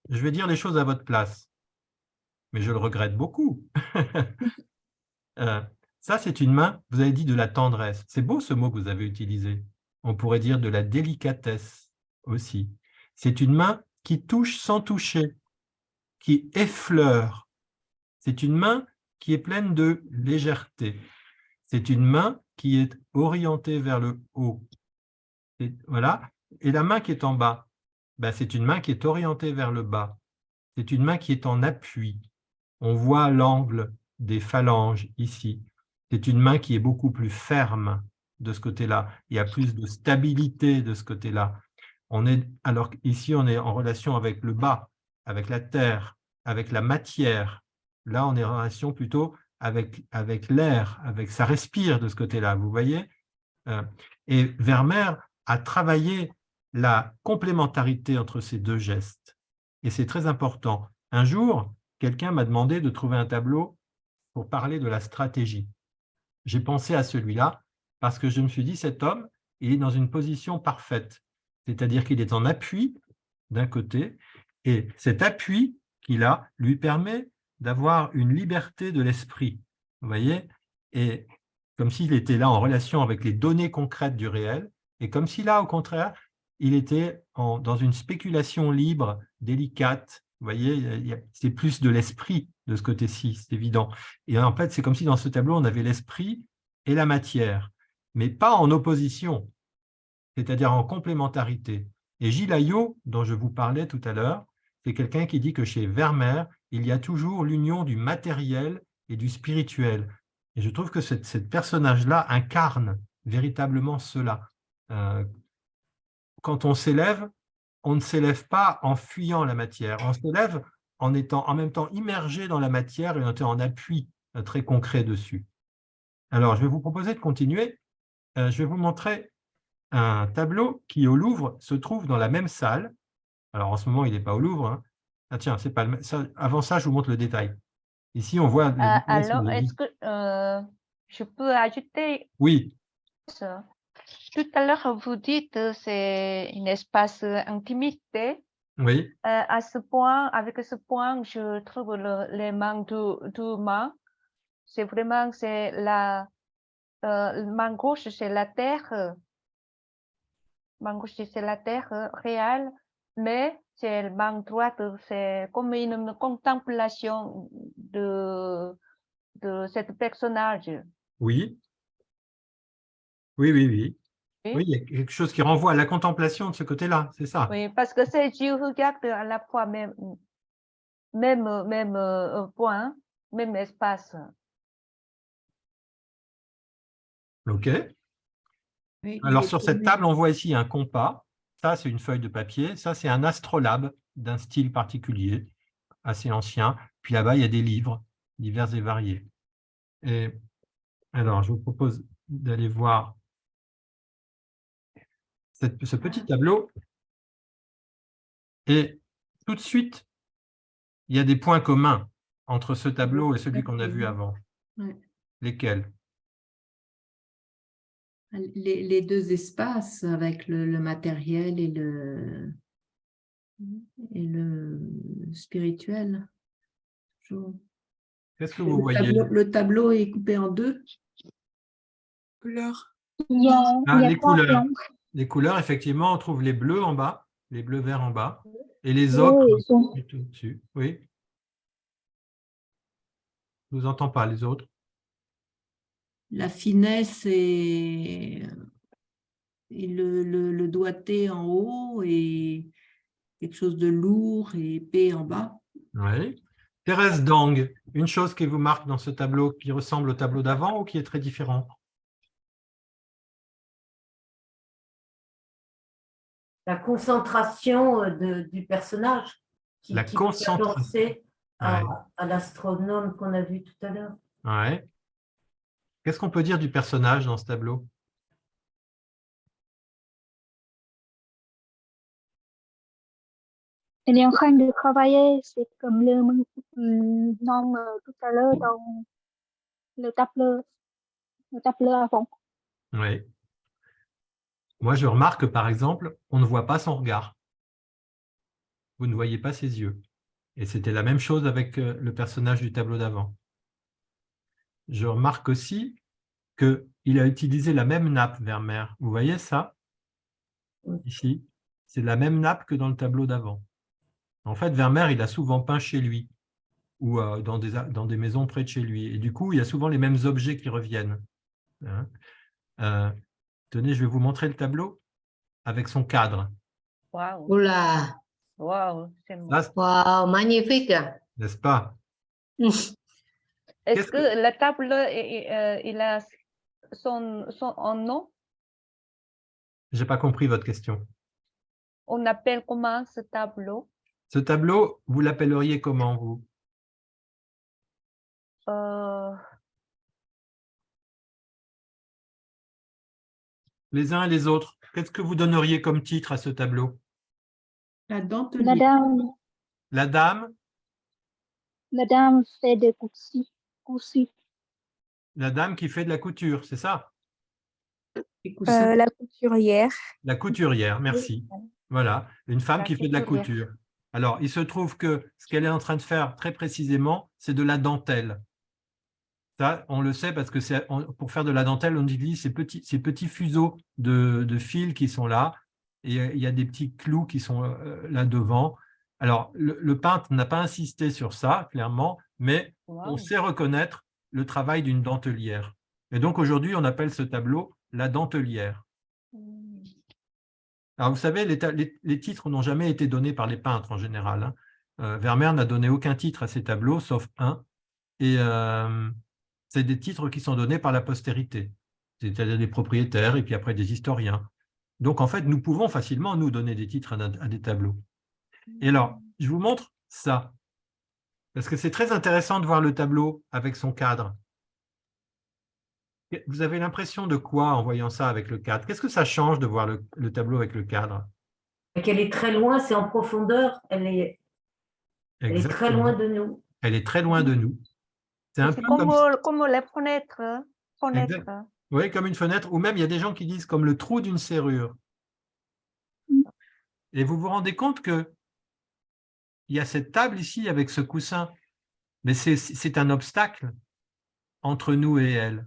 je vais dire les choses à votre place, mais je le regrette beaucoup. Ça, c'est une main, vous avez dit de la tendresse. C'est beau ce mot que vous avez utilisé. On pourrait dire de la délicatesse aussi. C'est une main qui touche sans toucher, qui effleure. C'est une main qui est pleine de légèreté. C'est une main qui est orientée vers le haut. Et, voilà. Et la main qui est en bas, ben, c'est une main qui est orientée vers le bas. C'est une main qui est en appui. On voit l'angle des phalanges ici. C'est une main qui est beaucoup plus ferme de ce côté-là. Il y a plus de stabilité de ce côté-là. Alors ici, on est en relation avec le bas, avec la terre, avec la matière. Là, on est en relation plutôt avec l'air, ça respire de ce côté-là, vous voyez? Et Vermeer a travaillé la complémentarité entre ces deux gestes. Et c'est très important. Un jour, quelqu'un m'a demandé de trouver un tableau pour parler de la stratégie. J'ai pensé à celui-là parce que je me suis dit, cet homme, il est dans une position parfaite. C'est-à-dire qu'il est en appui d'un côté, et cet appui qu'il a lui permet d'avoir une liberté de l'esprit. Vous voyez? Et comme s'il était là en relation avec les données concrètes du réel, et comme si là, au contraire, il était dans une spéculation libre, délicate. Vous voyez, c'est plus de l'esprit de ce côté-ci, c'est évident. Et en fait, c'est comme si dans ce tableau, on avait l'esprit et la matière, mais pas en opposition, c'est-à-dire en complémentarité. Et Gilles Ayot, dont je vous parlais tout à l'heure, c'est quelqu'un qui dit que chez Vermeer, il y a toujours l'union du matériel et du spirituel. Et je trouve que ce personnage-là incarne véritablement cela. Quand on s'élève, on ne s'élève pas en fuyant la matière, on s'élève en étant en même temps immergé dans la matière et en étant en appui très concret dessus. Alors, je vais vous proposer de continuer. Je vais vous montrer un tableau qui, au Louvre, se trouve dans la même salle. Alors, en ce moment, il n'est pas au Louvre, hein. Ah tiens, c'est pas le... avant ça, je vous montre le détail. Ici, on voit le détail sur Alors, le est-ce livre. que je peux ajouter Oui, ça? Tout à l'heure, vous dites que c'est un espace intimité. oui, À ce point, avec ce point, je trouve les mains du main. C'est vraiment, c'est la main gauche, c'est la terre. Main gauche, c'est la terre réelle, mais c'est la main droite, c'est comme une contemplation de ce personnage. oui, oui, oui, oui. Oui. Oui, il y a quelque chose qui renvoie à la contemplation de ce côté-là, c'est ça. Oui, parce que c'est je regarde à la fois même point, même espace. OK. Oui, Alors, il est sur cette connu. table, on voit ici un compas. Ça, c'est une feuille de papier. Ça, c'est un astrolabe d'un style particulier, assez ancien. Puis là-bas, il y a des livres divers et variés. Et alors, je vous propose d'aller voir ce petit tableau. Et tout de suite, il y a des points communs entre ce tableau et celui qu'on a vu avant. Ouais. Lesquels? Les deux espaces avec le matériel et le spirituel. Qu'est-ce que vous voyez? Le tableau est coupé en deux. Couleur. Ah, les couleurs. Les couleurs, effectivement, on trouve les bleus en bas, les bleus verts en bas, et les autres tout dessus. Oui. Je ne vous entends pas, les autres. La finesse et le doigté en haut et quelque chose de lourd et épais en bas. Oui. Thérèse Dang, une chose qui vous marque dans ce tableau qui ressemble au tableau d'avant ou qui est très différent? La concentration du personnage qui La me fait concentration. penser Ouais. à l'astronome qu'on a vu tout à l'heure. Ouais. Qu'est-ce qu'on peut dire du personnage dans ce tableau? Il est en train de travailler, c'est comme le nom tout à l'heure dans le tableau avant. Oui. Moi, je remarque, par exemple, on ne voit pas son regard. Vous ne voyez pas ses yeux. Et c'était la même chose avec le personnage du tableau d'avant. Je remarque aussi qu'il a utilisé la même nappe, Vermeer. Vous voyez ça? Ici. C'est la même nappe que dans le tableau d'avant. En fait, Vermeer, il a souvent peint chez lui ou dans des maisons près de chez lui. Et du coup, il y a souvent les mêmes objets qui reviennent. Hein. Tenez, je vais vous montrer le tableau avec son cadre. Wow. Oula, Wow. wow, magnifique. N'est-ce pas? Est-ce que la table, il a son nom? Je n'ai pas compris votre question. On appelle comment ce tableau? Ce tableau, vous l'appelleriez comment, vous? Les uns et les autres, qu'est-ce que vous donneriez comme titre à ce tableau? La dentelière. La dame. La dame? La dame fait des coussis. La dame qui fait de la couture, c'est ça? La couturière. La couturière, merci. Voilà, une femme qui fait de la couturière. couture. Alors, il se trouve que ce qu'elle est en train de faire très précisément, c'est de la dentelle. Ça, on le sait parce que pour faire de la dentelle, on utilise ces petits fuseaux de fils qui sont là. Et il y a des petits clous qui sont là devant. Alors, le peintre n'a pas insisté sur ça, clairement, mais on sait reconnaître le travail d'une dentelière. Et donc, aujourd'hui, on appelle ce tableau la dentelière. Alors, vous savez, les titres n'ont jamais été donnés par les peintres en général. Hein. Vermeer n'a donné aucun titre à ses tableaux, sauf un. Et c'est des titres qui sont donnés par la postérité. C'est-à-dire des propriétaires et puis après des historiens. Donc, en fait, nous pouvons facilement nous donner des titres à des tableaux. Et alors, je vous montre ça. Parce que c'est très intéressant de voir le tableau avec son cadre. Vous avez l'impression de quoi en voyant ça avec le cadre? Qu'est-ce que ça change de voir le tableau avec le cadre? Qu'elle est très loin, c'est en profondeur, elle est très loin Exactement. de nous. Elle est très loin de nous. C'est un C'est peu comme... comme les fenêtres. Exact. Oui, comme une fenêtre, ou même il y a des gens qui disent comme le trou d'une serrure. Et vous vous rendez compte que il y a cette table ici avec ce coussin, mais c'est un obstacle entre nous et elle.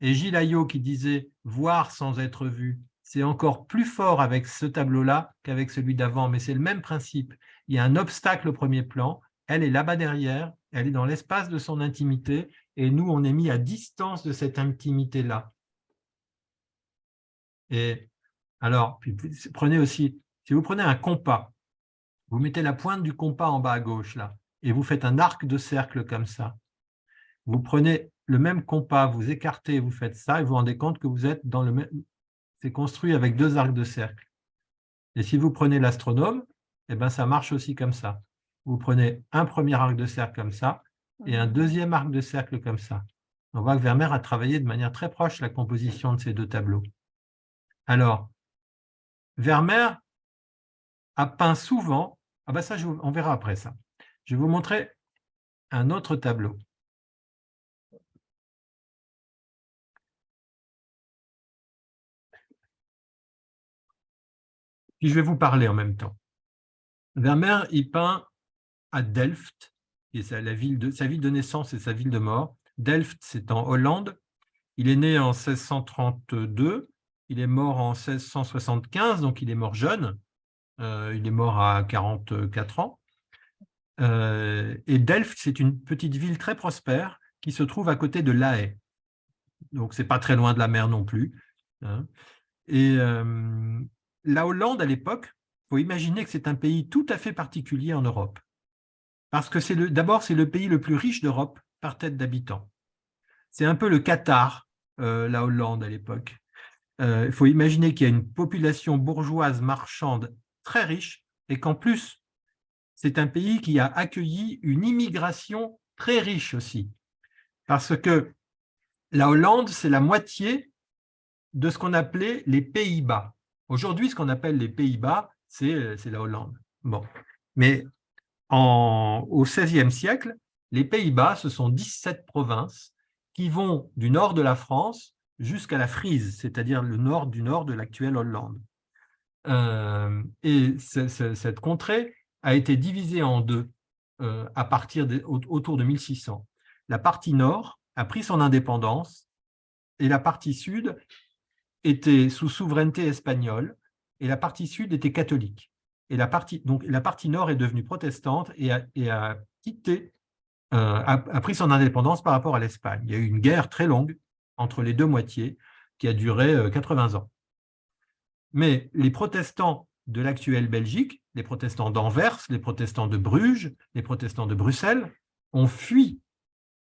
Et Gilles Ayot qui disait « voir sans être vu », c'est encore plus fort avec ce tableau-là qu'avec celui d'avant, mais c'est le même principe. Il y a un obstacle au premier plan, elle est là-bas derrière, elle est dans l'espace de son intimité, et nous, on est mis à distance de cette intimité-là. Et alors, puis, prenez aussi, si vous prenez un compas, vous mettez la pointe du compas en bas à gauche, là, et vous faites un arc de cercle comme ça. Vous prenez le même compas, vous écartez, vous faites ça, et vous vous rendez compte que vous êtes dans le même... C'est construit avec deux arcs de cercle. Et si vous prenez l'astronome, eh ben, ça marche aussi comme ça. Vous prenez un premier arc de cercle comme ça, et un deuxième arc de cercle comme ça. On voit que Vermeer a travaillé de manière très proche la composition de ces deux tableaux. Alors, Vermeer a peint souvent... Ah ben ça, on verra après ça. Je vais vous montrer un autre tableau. Puis je vais vous parler en même temps. Vermeer, il peint à Delft, qui est sa ville de naissance et sa ville de mort. Delft, c'est en Hollande. Il est né en 1632, il est mort en 1675, donc il est mort jeune. Il est mort à 44 ans. Et Delft, c'est une petite ville très prospère qui se trouve à côté de La Haye. Donc, ce n'est pas très loin de la mer non plus. Hein. Et la Hollande, à l'époque, il faut imaginer que c'est un pays tout à fait particulier en Europe. Parce que d'abord, c'est le pays le plus riche d'Europe par tête d'habitants. C'est un peu le Qatar, la Hollande à l'époque. Il faut imaginer qu'il y a une population bourgeoise marchande très riche et qu'en plus, c'est un pays qui a accueilli une immigration très riche aussi. Parce que la Hollande, c'est la moitié de ce qu'on appelait les Pays-Bas. Aujourd'hui, ce qu'on appelle les Pays-Bas, c'est la Hollande. Bon. Mais au XVIe siècle, les Pays-Bas, ce sont 17 provinces qui vont du nord de la France jusqu'à la Frise, c'est-à-dire le nord du nord de l'actuelle Hollande. Et cette contrée a été divisée en deux à partir autour de 1600. La partie nord a pris son indépendance et la partie sud était sous souveraineté espagnole et la partie sud était catholique. Et la partie nord est devenue protestante et a pris son indépendance par rapport à l'Espagne. Il y a eu une guerre très longue entre les deux moitiés qui a duré 80 ans. Mais les protestants de l'actuelle Belgique, les protestants d'Anvers, les protestants de Bruges, les protestants de Bruxelles, ont fui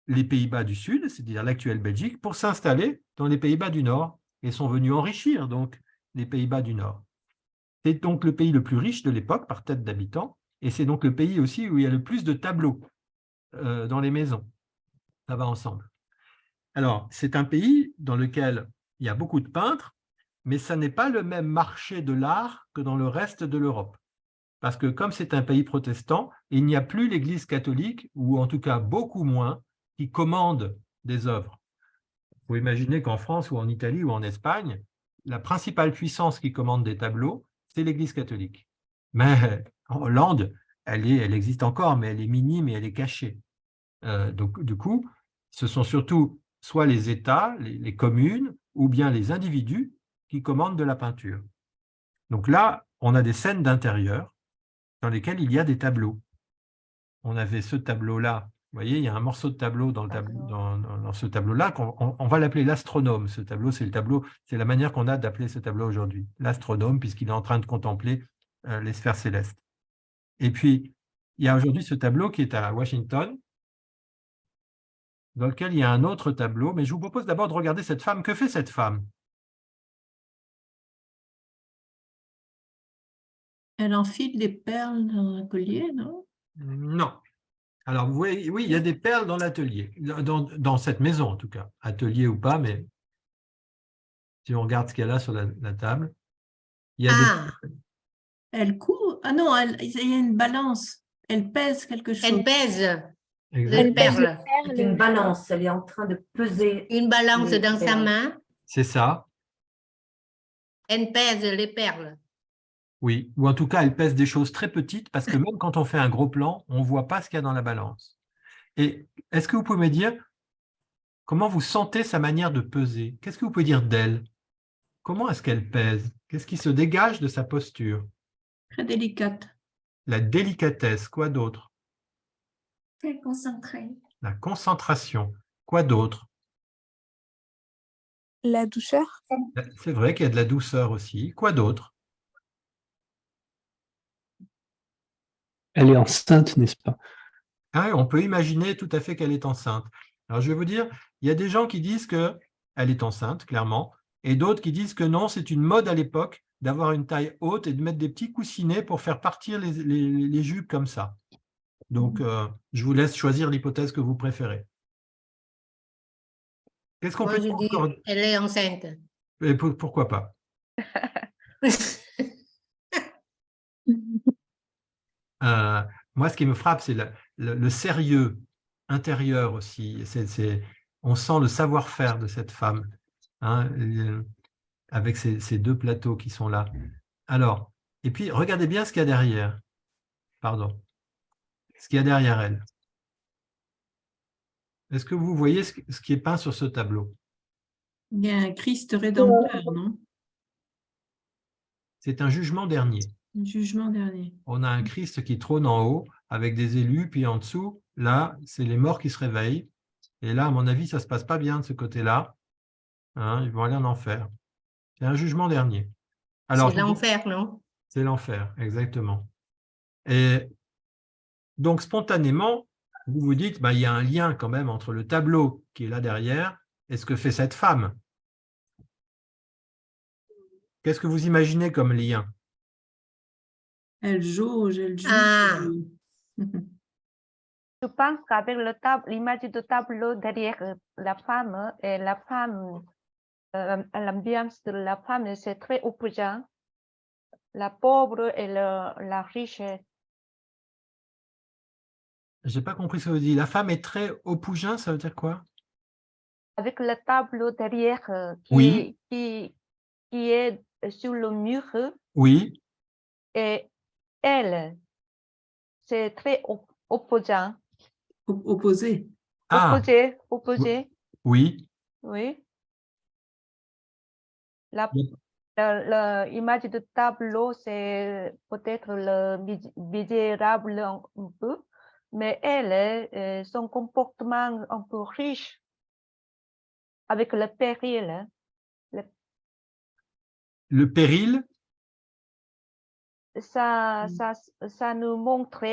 les Pays-Bas du Sud, c'est-à-dire l'actuelle Belgique, pour s'installer dans les Pays-Bas du Nord et sont venus enrichir donc les Pays-Bas du Nord. C'est donc le pays le plus riche de l'époque par tête d'habitants et c'est donc le pays aussi où il y a le plus de tableaux dans les maisons. Ça va ensemble. Alors, c'est un pays dans lequel il y a beaucoup de peintres, mais ça n'est pas le même marché de l'art que dans le reste de l'Europe. Parce que comme c'est un pays protestant, il n'y a plus l'Église catholique, ou en tout cas beaucoup moins, qui commande des œuvres. Il faut imaginer qu'en France ou en Italie ou en Espagne, la principale puissance qui commande des tableaux, c'est l'Église catholique. Mais en Hollande, elle existe encore, mais elle est minime et elle est cachée. Donc, du coup, ce sont surtout soit les États, les communes, ou bien les individus qui commandent de la peinture. Donc là, on a des scènes d'intérieur dans lesquelles il y a des tableaux. On avait ce tableau-là. Vous voyez, il y a un morceau de tableau dans ce tableau-là. On va l'appeler l'astronome. Ce tableau, c'est la manière qu'on a d'appeler ce tableau aujourd'hui. L'astronome, puisqu'il est en train de contempler les sphères célestes. Et puis, il y a aujourd'hui ce tableau qui est à Washington, dans lequel il y a un autre tableau. Mais je vous propose d'abord de regarder cette femme. Que fait cette femme? Elle enfile des perles dans un collier, non? Non. Alors, vous voyez, oui, il y a des perles dans l'atelier, dans cette maison en tout cas, atelier ou pas, mais si on regarde ce qu'il y a là sur la table, il y a Ah, Elle court. Ah non, il y a une balance. Elle pèse quelque chose. elle pèse les exactement, Elle pèse les perles. C'est perles. une balance, elle est en train de peser Une balance les dans sa perles. main, c'est ça, elle pèse les perles. oui. Ou en tout cas, elle pèse des choses très petites parce que même quand on fait un gros plan, on ne voit pas ce qu'il y a dans la balance. Et est-ce que vous pouvez me dire comment vous sentez sa manière de peser? Qu'est-ce que vous pouvez dire d'elle? Comment est-ce qu'elle pèse? Qu'est-ce qui se dégage de sa posture? Très délicate. La délicatesse, quoi d'autre? Très concentrée. La concentration, quoi d'autre? La douceur. C'est vrai qu'il y a de la douceur aussi, quoi d'autre? Elle est enceinte, n'est-ce pas? Ah, on peut imaginer tout à fait qu'elle est enceinte. Alors, je vais vous dire, il y a des gens qui disent qu'elle est enceinte, clairement, et d'autres qui disent que non, c'est une mode à l'époque d'avoir une taille haute et de mettre des petits coussinets pour faire partir les jupes comme ça. Donc, je vous laisse choisir l'hypothèse que vous préférez. Qu'est-ce qu'on Moi, peut je dire dis, encore? elle est enceinte. Et pourquoi pas? Moi, ce qui me frappe, c'est le sérieux intérieur aussi. On sent le savoir-faire de cette femme, hein, avec ces deux plateaux qui sont là. Alors, et puis, regardez bien ce qu'il y a derrière. Pardon. Ce qu'il y a derrière elle. Est-ce que vous voyez ce qui est peint sur ce tableau? Il y a un Christ rédempteur, non? C'est un jugement dernier. Un jugement dernier. On a un Christ qui trône en haut avec des élus, puis en dessous, là, c'est les morts qui se réveillent. Et là, à mon avis, ça ne se passe pas bien de ce côté-là. Hein, ils vont aller en enfer. C'est un jugement dernier. Alors, C'est l'enfer, non? c'est l'enfer, exactement. Et donc, spontanément, vous vous dites, bah, il y a un lien quand même entre le tableau qui est là derrière et ce que fait cette femme. Qu'est-ce que vous imaginez comme lien? Elle jauge, elle joue. Ah, Je pense qu'avec l'image du tableau derrière la femme et la femme, l'ambiance de la femme, c'est très opposant. La pauvre et la riche. Je n'ai pas compris ce que vous dites. La femme est très oppougin, ça veut dire quoi? Avec le tableau derrière Oui. qui est sur le mur Oui, et elle, c'est très opposant. Opposé. Ah. Opposé, oui. oui. L'image du tableau, c'est peut-être le misérable un peu, mais elle, son comportement un peu riche, avec le péril. Le péril? Ça nous montre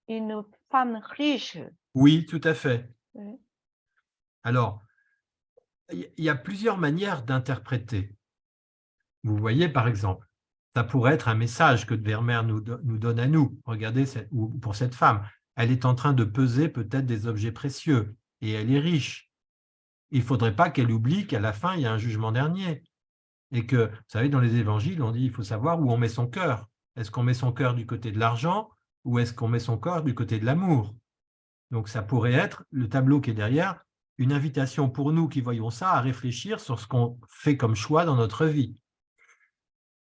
une femme riche. Oui, tout à fait. Oui. Alors, il y a plusieurs manières d'interpréter. Vous voyez, par exemple, ça pourrait être un message que Vermeer nous donne à nous. Regardez, ou pour cette femme, elle est en train de peser peut-être des objets précieux et elle est riche. Il ne faudrait pas qu'elle oublie qu'à la fin, il y a un jugement dernier. Et que, vous savez, dans les évangiles, on dit il faut savoir où on met son cœur. Est-ce qu'on met son cœur du côté de l'argent ou est-ce qu'on met son cœur du côté de l'amour? Donc, ça pourrait être, le tableau qui est derrière, une invitation pour nous qui voyons ça à réfléchir sur ce qu'on fait comme choix dans notre vie.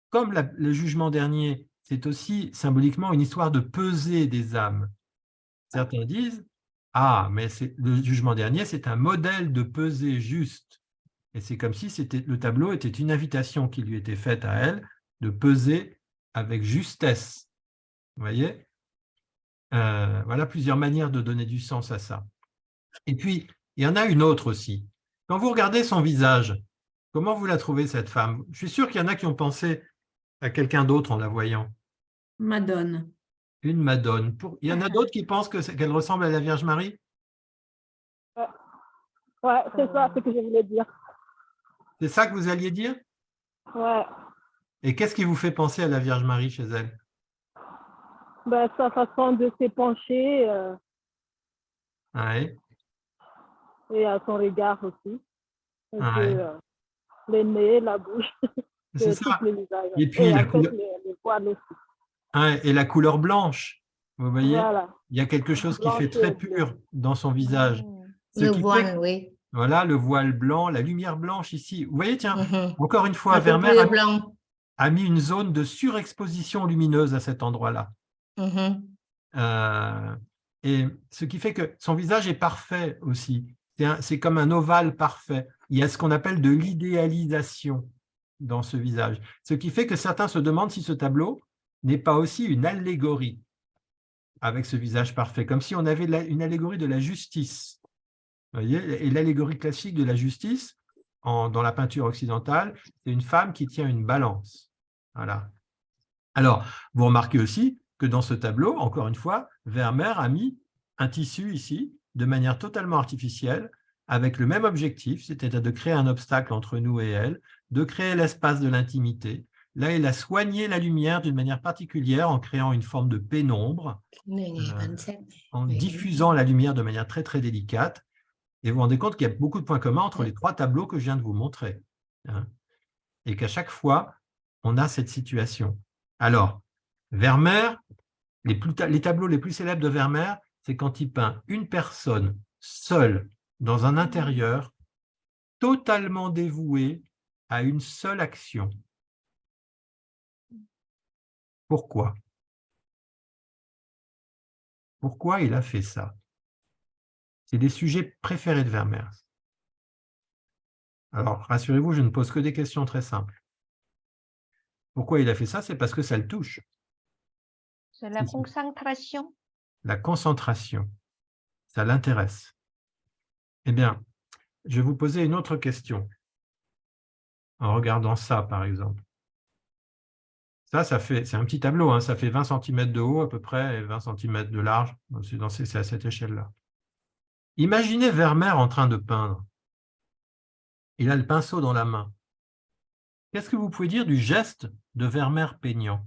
Comme le jugement dernier, c'est aussi symboliquement une histoire de peser des âmes. Certains disent, ah, mais le jugement dernier, c'est un modèle de pesée juste. Et c'est comme si le tableau était une invitation qui lui était faite à elle de peser avec justesse. Vous voyez? Voilà plusieurs manières de donner du sens à ça. Et puis, il y en a une autre aussi. Quand vous regardez son visage, comment vous la trouvez, cette femme? Je suis sûr qu'il y en a qui ont pensé à quelqu'un d'autre en la voyant. Madone. Une Madone. Il y en a d'autres qui pensent qu'elle ressemble à la Vierge Marie? Ouais, c'est ça ce que je voulais dire. C'est ça que vous alliez dire? Ouais. Et qu'est-ce qui vous fait penser à la Vierge Marie chez elle? Ben, sa façon de s'épancher, Ouais, Et à son regard aussi. Un peu, ouais. le nez, la bouche, C'est tout ça. le visage. Et puis, Et en fait, les poils aussi. et la couleur blanche, vous voyez, Voilà. il y a quelque chose qui fait Blanche très et bleue. pur dans son visage. Ce Le qui fait voile, que, oui. voilà, le voile blanc, la lumière blanche ici. Vous voyez, tiens, Mhm. encore une fois, Un peu Vermeer plus blanc. a mis une zone de surexposition lumineuse à cet endroit-là. Mhm. Et ce qui fait que son visage est parfait aussi. C'est comme un ovale parfait. Il y a ce qu'on appelle de l'idéalisation dans ce visage. Ce qui fait que certains se demandent si ce tableau n'est pas aussi une allégorie avec ce visage parfait, comme si on avait une allégorie de la justice. Vous voyez, et l'allégorie classique de la justice, dans la peinture occidentale, c'est une femme qui tient une balance. Voilà. Alors, vous remarquez aussi que dans ce tableau, encore une fois, Vermeer a mis un tissu ici, de manière totalement artificielle, avec le même objectif, c'est-à-dire de créer un obstacle entre nous et elle, de créer l'espace de l'intimité. Là, il a soigné la lumière d'une manière particulière en créant une forme de pénombre, en diffusant la lumière de manière très, très délicate. Et vous vous rendez compte qu'il y a beaucoup de points communs entre les trois tableaux que je viens de vous montrer. Et qu'à chaque fois, on a cette situation. Alors, Vermeer, les tableaux les plus célèbres de Vermeer, c'est quand il peint une personne seule dans un intérieur totalement dévouée à une seule action. Pourquoi? Pourquoi il a fait ça? C'est des sujets préférés de Vermeer. Alors, rassurez-vous, je ne pose que des questions très simples. Pourquoi il a fait ça? C'est parce que ça le touche. C'est la concentration. La concentration, ça l'intéresse. Eh bien, je vais vous poser une autre question en regardant ça, par exemple. Ça c'est un petit tableau, hein, ça fait 20 cm de haut à peu près et 20 cm de large. C'est à cette échelle-là. Imaginez Vermeer en train de peindre. Il a le pinceau dans la main. Qu'est-ce que vous pouvez dire du geste de Vermeer peignant?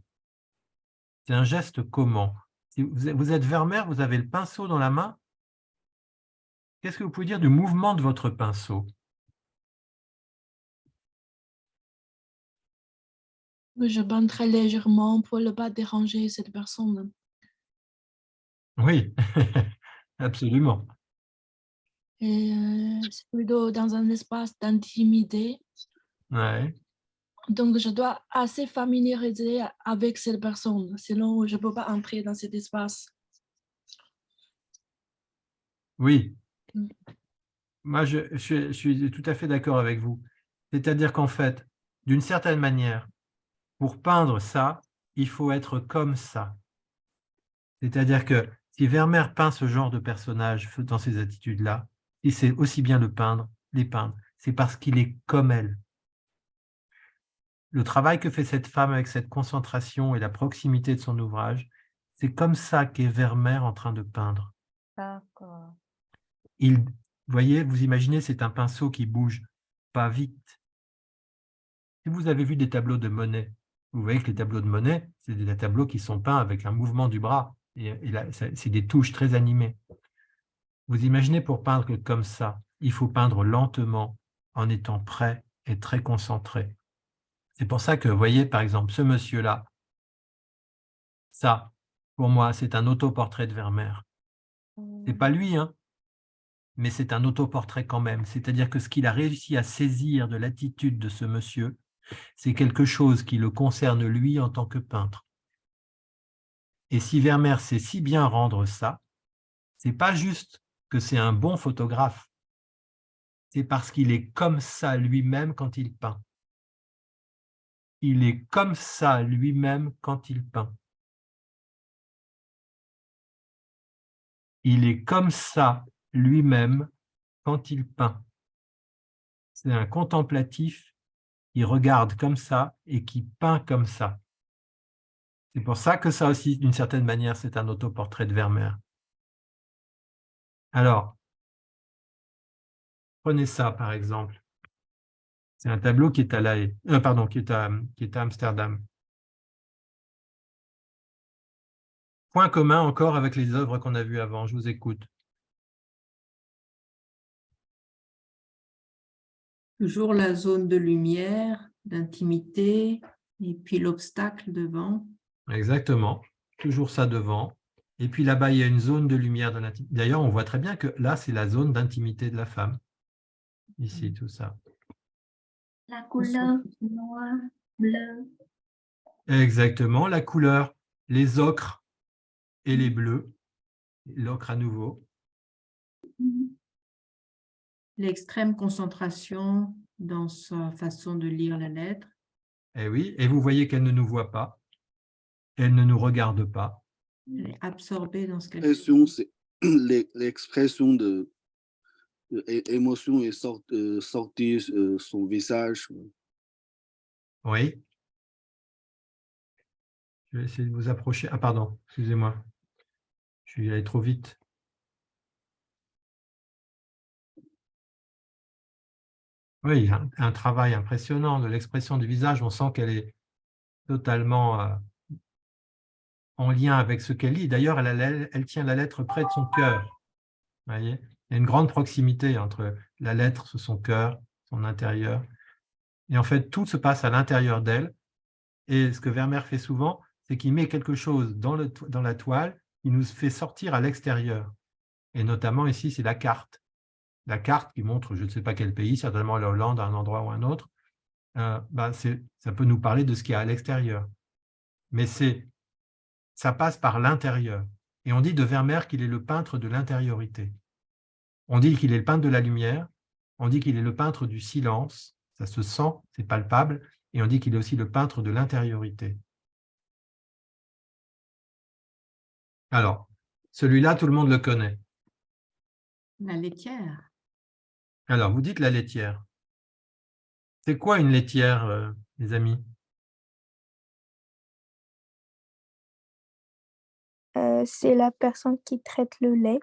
C'est un geste comment? Si vous êtes Vermeer, vous avez le pinceau dans la main. Qu'est-ce que vous pouvez dire du mouvement de votre pinceau? Je peins très légèrement pour ne pas déranger cette personne. Oui, absolument. Et c'est plutôt dans un espace d'intimité. Ouais. Donc, je dois assez familiariser avec cette personne, sinon je ne peux pas entrer dans cet espace. Oui. Moi, je suis tout à fait d'accord avec vous. C'est-à-dire qu'en fait, d'une certaine manière, pour peindre ça, il faut être comme ça. C'est-à-dire que si Vermeer peint ce genre de personnage dans ces attitudes-là, il sait aussi bien les peindre, c'est parce qu'il est comme elle. Le travail que fait cette femme avec cette concentration et la proximité de son ouvrage, c'est comme ça qu'est Vermeer en train de peindre. D'accord. Vous voyez, vous imaginez, c'est un pinceau qui bouge pas vite. Si vous avez vu des tableaux de Monet, vous voyez que les tableaux de Monet, c'est des tableaux qui sont peints avec un mouvement du bras. Et là, c'est des touches très animées. Vous imaginez, pour peindre comme ça, il faut peindre lentement, en étant prêt et très concentré. C'est pour ça que, vous voyez, par exemple, ce monsieur-là, ça, pour moi, c'est un autoportrait de Vermeer. C'est pas lui, hein, mais c'est un autoportrait quand même. C'est-à-dire que ce qu'il a réussi à saisir de l'attitude de ce monsieur, c'est quelque chose qui le concerne lui en tant que peintre. Et si Vermeer sait si bien rendre ça, c'est pas juste que c'est un bon photographe, c'est parce qu'il est comme ça lui-même quand il peint. Il est comme ça lui-même quand il peint. Il est comme ça lui-même quand il peint. C'est un contemplatif qui regarde comme ça et qui peint comme ça. C'est pour ça que ça aussi, d'une certaine manière, c'est un autoportrait de Vermeer. Alors, prenez ça par exemple. C'est un tableau qui est à La Haye, qui est à Amsterdam. Point commun encore avec les œuvres qu'on a vues avant, je vous écoute. Toujours la zone de lumière, d'intimité, et puis l'obstacle devant. Exactement. Toujours ça devant. Et puis là-bas, il y a une zone de lumière de l'intimité. D'ailleurs, on voit très bien que là, c'est la zone d'intimité de la femme. Ici, tout ça. La couleur noire, bleue. Exactement. La couleur, les ocres et les bleus. L'ocre à nouveau. L'extrême concentration dans sa façon de lire la lettre. Et oui, et vous voyez qu'elle ne nous voit pas. Elle ne nous regarde pas. Elle est absorbée dans ce qu'elle L'expression, c'est l'expression de émotion est sortie son visage. Oui. Je vais essayer de vous approcher. Ah, pardon, excusez-moi. Je suis allé trop vite. Oui, il y a un travail impressionnant de l'expression du visage. On sent qu'elle est totalement en lien avec ce qu'elle lit. D'ailleurs, elle tient la lettre près de son cœur. Vous voyez ? Il y a une grande proximité entre la lettre, son cœur, son intérieur. Et en fait, tout se passe à l'intérieur d'elle. Et ce que Vermeer fait souvent, c'est qu'il met quelque chose dans la toile qui nous fait sortir à l'extérieur. Et notamment ici, c'est la carte. La carte qui montre je ne sais pas quel pays, certainement la Hollande, à un endroit ou un autre. Ça peut nous parler de ce qu'il y a à l'extérieur. Mais ça passe par l'intérieur. Et on dit de Vermeer qu'il est le peintre de l'intériorité. On dit qu'il est le peintre de la lumière, on dit qu'il est le peintre du silence, ça se sent, c'est palpable, et on dit qu'il est aussi le peintre de l'intériorité. Alors, celui-là, tout le monde le connaît. La laitière. Alors, vous dites la laitière. C'est quoi une laitière, les amis? C'est la personne qui traite le lait.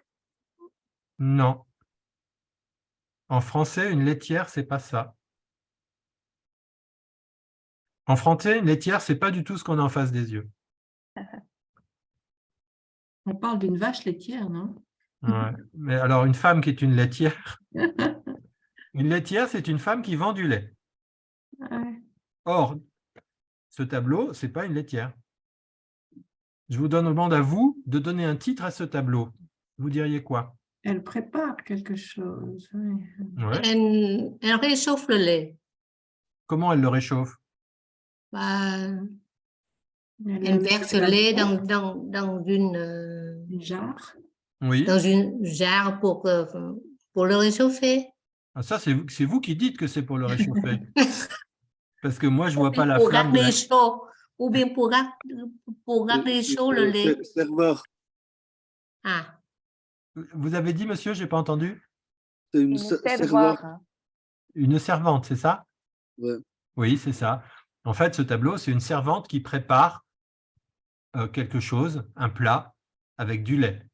Non. En français, une laitière, c'est pas ça. En français, une laitière, c'est pas du tout ce qu'on a en face des yeux. On parle d'une vache laitière, non? Ouais. Mais alors, une femme qui est une laitière, c'est une femme qui vend du lait. Ouais. Or, ce tableau, ce n'est pas une laitière. Je vous demande à vous de donner un titre à ce tableau. Vous diriez quoi? Elle prépare quelque chose. Oui. Ouais. Elle réchauffe le lait. Comment elle le réchauffe? Elle verse le lait dans une jarre. Oui. Dans une jarre pour le réchauffer. Ah, ça, c'est vous qui dites que c'est pour le réchauffer. Parce que moi, je ne vois pas la pour flamme. garder chaud. Ou bien pour garder chaud le lait. Serveur. Ah. Vous avez dit, monsieur, je n'ai pas entendu? C'est une serveur. Une servante, c'est ça? Ouais. Oui, c'est ça. En fait, ce tableau, c'est une servante qui prépare quelque chose, un plat, avec du lait.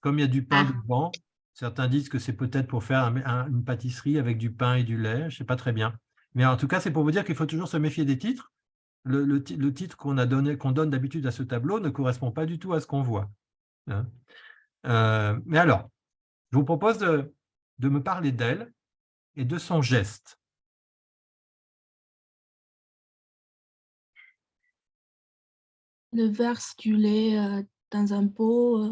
Comme il y a du pain devant, certains disent que c'est peut-être pour faire une pâtisserie avec du pain et du lait, je ne sais pas très bien. Mais en tout cas, c'est pour vous dire qu'il faut toujours se méfier des titres. Le titre qu'on donne d'habitude à ce tableau ne correspond pas du tout à ce qu'on voit. Hein. Mais alors, je vous propose de me parler d'elle et de son geste. Le verse du lait dans un pot.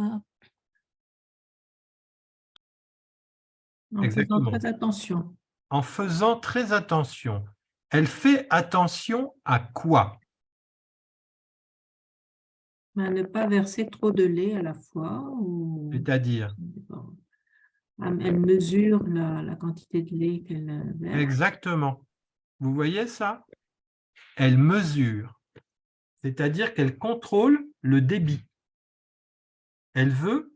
En faisant très attention. En faisant très attention. Elle fait attention à quoi? À ne pas verser trop de lait à la fois. C'est-à-dire? Elle mesure la quantité de lait qu'elle verse. Exactement. Vous voyez ça? Elle mesure. C'est-à-dire qu'elle contrôle le débit. Elle veut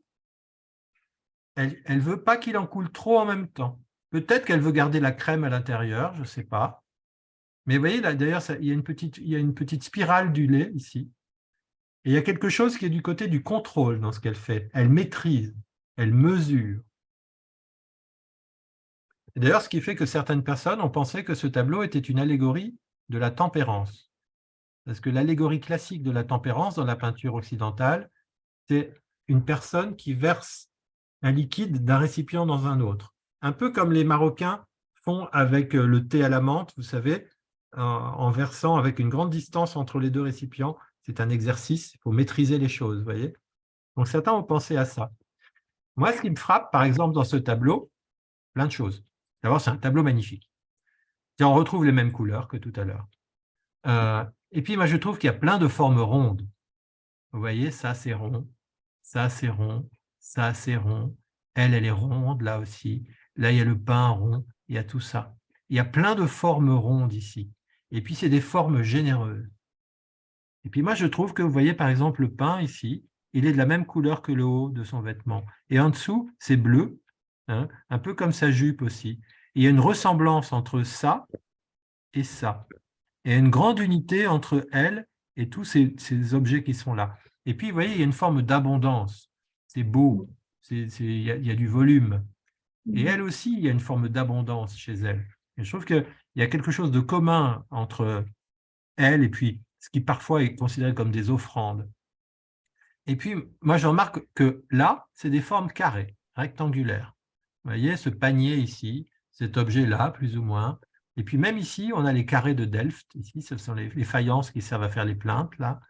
pas qu'il en coule trop en même temps. Peut-être qu'elle veut garder la crème à l'intérieur, je ne sais pas. Mais vous voyez, là, d'ailleurs, il y a une petite spirale du lait ici. Et il y a quelque chose qui est du côté du contrôle dans ce qu'elle fait. Elle maîtrise, elle mesure. D'ailleurs, ce qui fait que certaines personnes ont pensé que ce tableau était une allégorie de la tempérance. Parce que l'allégorie classique de la tempérance dans la peinture occidentale, c'est une personne qui verse un liquide d'un récipient dans un autre. Un peu comme les Marocains font avec le thé à la menthe, vous savez, en versant avec une grande distance entre les deux récipients. C'est un exercice, il faut maîtriser les choses, vous voyez. Donc, certains ont pensé à ça. Moi, ce qui me frappe, par exemple, dans ce tableau, plein de choses. D'abord, c'est un tableau magnifique. On retrouve les mêmes couleurs que tout à l'heure. Et puis, moi, je trouve qu'il y a plein de formes rondes. Vous voyez, ça, c'est rond, ça, c'est rond, ça, c'est rond. Elle est ronde, là aussi. Là, il y a le pain rond, il y a tout ça. Il y a plein de formes rondes ici. Et puis, c'est des formes généreuses. Et puis, moi, je trouve que, vous voyez, par exemple, le pain ici, il est de la même couleur que le haut de son vêtement. Et en dessous, c'est bleu, hein, un peu comme sa jupe aussi. Il y a une ressemblance entre ça et ça. Il y a une grande unité entre elle et tous ces objets qui sont là. Et puis, vous voyez, il y a une forme d'abondance. C'est beau, il y a du volume. Et elle aussi, il y a une forme d'abondance chez elle. Et je trouve qu'il y a quelque chose de commun entre elle et puis ce qui parfois est considéré comme des offrandes. Et puis, moi, je remarque que là, c'est des formes carrées, rectangulaires. Vous voyez, ce panier ici, cet objet-là, plus ou moins. Et puis même ici, on a les carrés de Delft. Ici, ce sont les faïences qui servent à faire les plinthes, là.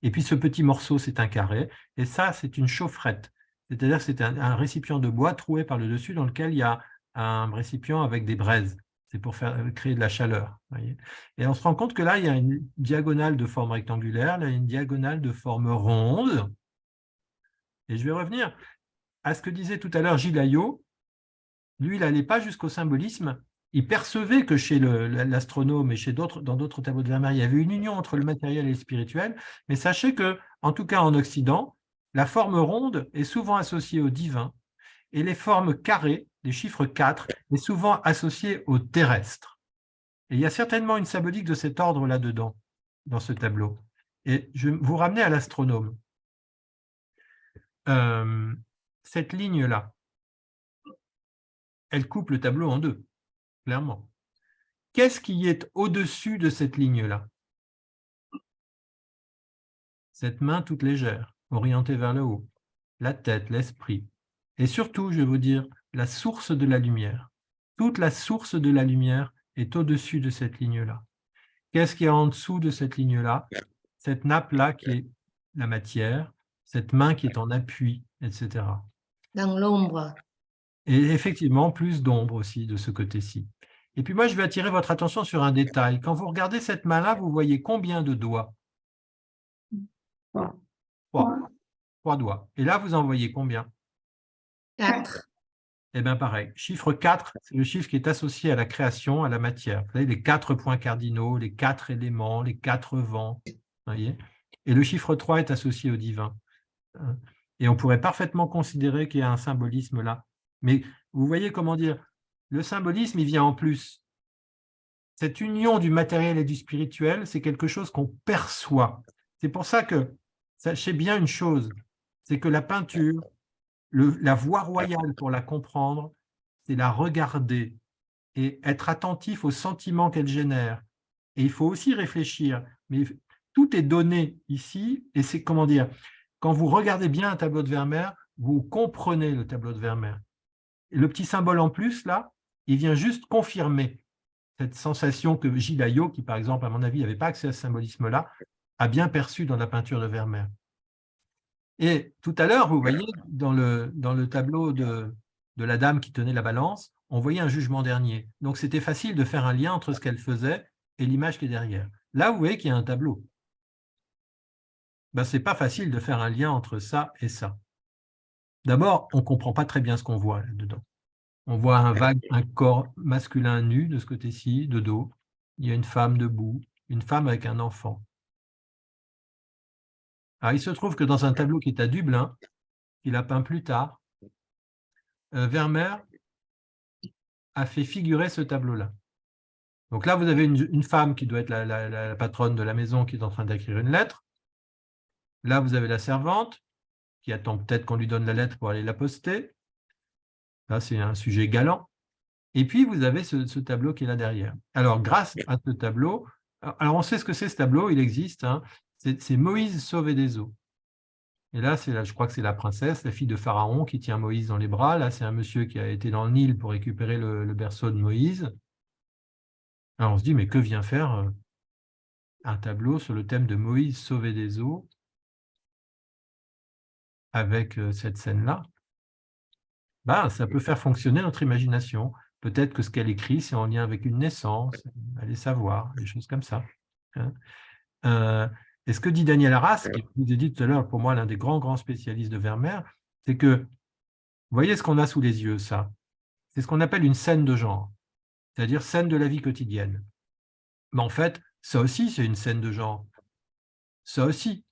Et puis ce petit morceau, c'est un carré. Et ça, c'est une chaufferette. C'est-à-dire que c'est un récipient de bois troué par le dessus dans lequel il y a un récipient avec des braises. C'est pour créer de la chaleur. Voyez. Et on se rend compte que là, il y a une diagonale de forme rectangulaire, là, une diagonale de forme ronde. Et je vais revenir à ce que disait tout à l'heure Gilles Ayot. Lui, il n'allait pas jusqu'au symbolisme. Il percevait que chez l'astronome et dans d'autres tableaux de Vermeer, il y avait une union entre le matériel et le spirituel. Mais sachez que, en tout cas en Occident, la forme ronde est souvent associée au divin et les formes carrées, les chiffres 4, est souvent associée au terrestre. Et il y a certainement une symbolique de cet ordre là-dedans, dans ce tableau. Et je vais vous ramener à l'astronome. Cette ligne-là, elle coupe le tableau en deux, clairement. Qu'est-ce qui est au-dessus de cette ligne-là? Cette main toute légère, orientée vers le haut, la tête, l'esprit. Et surtout, je vais vous dire, la source de la lumière. Toute la source de la lumière est au-dessus de cette ligne-là. Qu'est-ce qu'il y a en dessous de cette ligne-là? Cette nappe-là qui est la matière, cette main qui est en appui, etc. Dans l'ombre. Et effectivement, plus d'ombre aussi de ce côté-ci. Et puis moi, je vais attirer votre attention sur un détail. Quand vous regardez cette main-là, vous voyez combien de doigts? 3 doigts. Et là, vous en voyez combien? 4. Eh bien, pareil. Chiffre 4, c'est le chiffre qui est associé à la création, à la matière. Vous voyez, les 4 points cardinaux, les 4 éléments, les 4 vents. Voyez. Et le chiffre 3 est associé au divin. Et on pourrait parfaitement considérer qu'il y a un symbolisme là. Mais vous voyez comment dire, le symbolisme, il vient en plus. Cette union du matériel et du spirituel, c'est quelque chose qu'on perçoit. C'est pour ça que, sachez bien une chose, c'est que la peinture, la voie royale pour la comprendre, c'est la regarder et être attentif aux sentiments qu'elle génère. Et il faut aussi réfléchir, mais tout est donné ici, et c'est, comment dire, quand vous regardez bien un tableau de Vermeer, vous comprenez le tableau de Vermeer. Et le petit symbole en plus, là, il vient juste confirmer cette sensation que Gilles Ayot, qui par exemple, à mon avis, n'avait pas accès à ce symbolisme-là, a bien perçu dans la peinture de Vermeer. Et tout à l'heure, vous voyez, dans le tableau de la dame qui tenait la balance, on voyait un jugement dernier. Donc, c'était facile de faire un lien entre ce qu'elle faisait et l'image qui est derrière. Là, vous voyez qu'il y a un tableau. Ben, ce n'est pas facile de faire un lien entre ça et ça. D'abord, on ne comprend pas très bien ce qu'on voit là-dedans. On voit un corps masculin nu de ce côté-ci, de dos. Il y a une femme debout, une femme avec un enfant. Alors, il se trouve que dans un tableau qui est à Dublin, qu'il a peint plus tard, Vermeer a fait figurer ce tableau-là. Donc là, vous avez une femme qui doit être la patronne de la maison qui est en train d'écrire une lettre. Là, vous avez la servante qui attend peut-être qu'on lui donne la lettre pour aller la poster. Là, c'est un sujet galant. Et puis, vous avez ce tableau qui est là derrière. Alors, grâce à ce tableau, alors on sait ce que c'est ce tableau, il existe, hein, c'est Moïse sauvé des eaux. Et là, je crois que c'est la princesse, la fille de Pharaon qui tient Moïse dans les bras. Là, c'est un monsieur qui a été dans le Nil pour récupérer le berceau de Moïse. Alors on se dit, mais que vient faire un tableau sur le thème de Moïse sauvé des eaux avec cette scène-là? Ben, ça peut faire fonctionner notre imagination. Peut-être que ce qu'elle écrit, c'est en lien avec une naissance, allez savoir, des choses comme ça. Et ce que dit Daniel Arras, qui vous ai dit tout à l'heure, pour moi, l'un des grands spécialistes de Vermeer, c'est que, vous voyez ce qu'on a sous les yeux, ça? C'est ce qu'on appelle une scène de genre, c'est-à-dire scène de la vie quotidienne. Mais en fait, ça aussi, c'est une scène de genre. Ça aussi,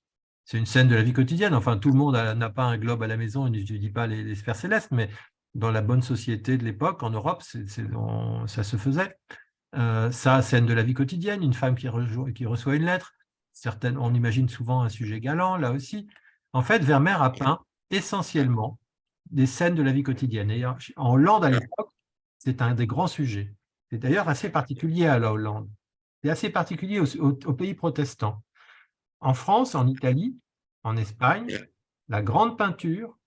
c'est une scène de la vie quotidienne. Enfin, tout le monde n'a pas un globe à la maison, et n'étudie pas les sphères célestes, mais dans la bonne société de l'époque, en Europe, ça se faisait. Ça, scène de la vie quotidienne, une femme qui reçoit une lettre, on imagine souvent un sujet galant, là aussi. En fait, Vermeer a peint essentiellement des scènes de la vie quotidienne. Et en Hollande, à l'époque, c'est un des grands sujets. C'est d'ailleurs assez particulier à la Hollande. C'est assez particulier aux pays protestants. En France, en Italie, en Espagne, la grande peinture,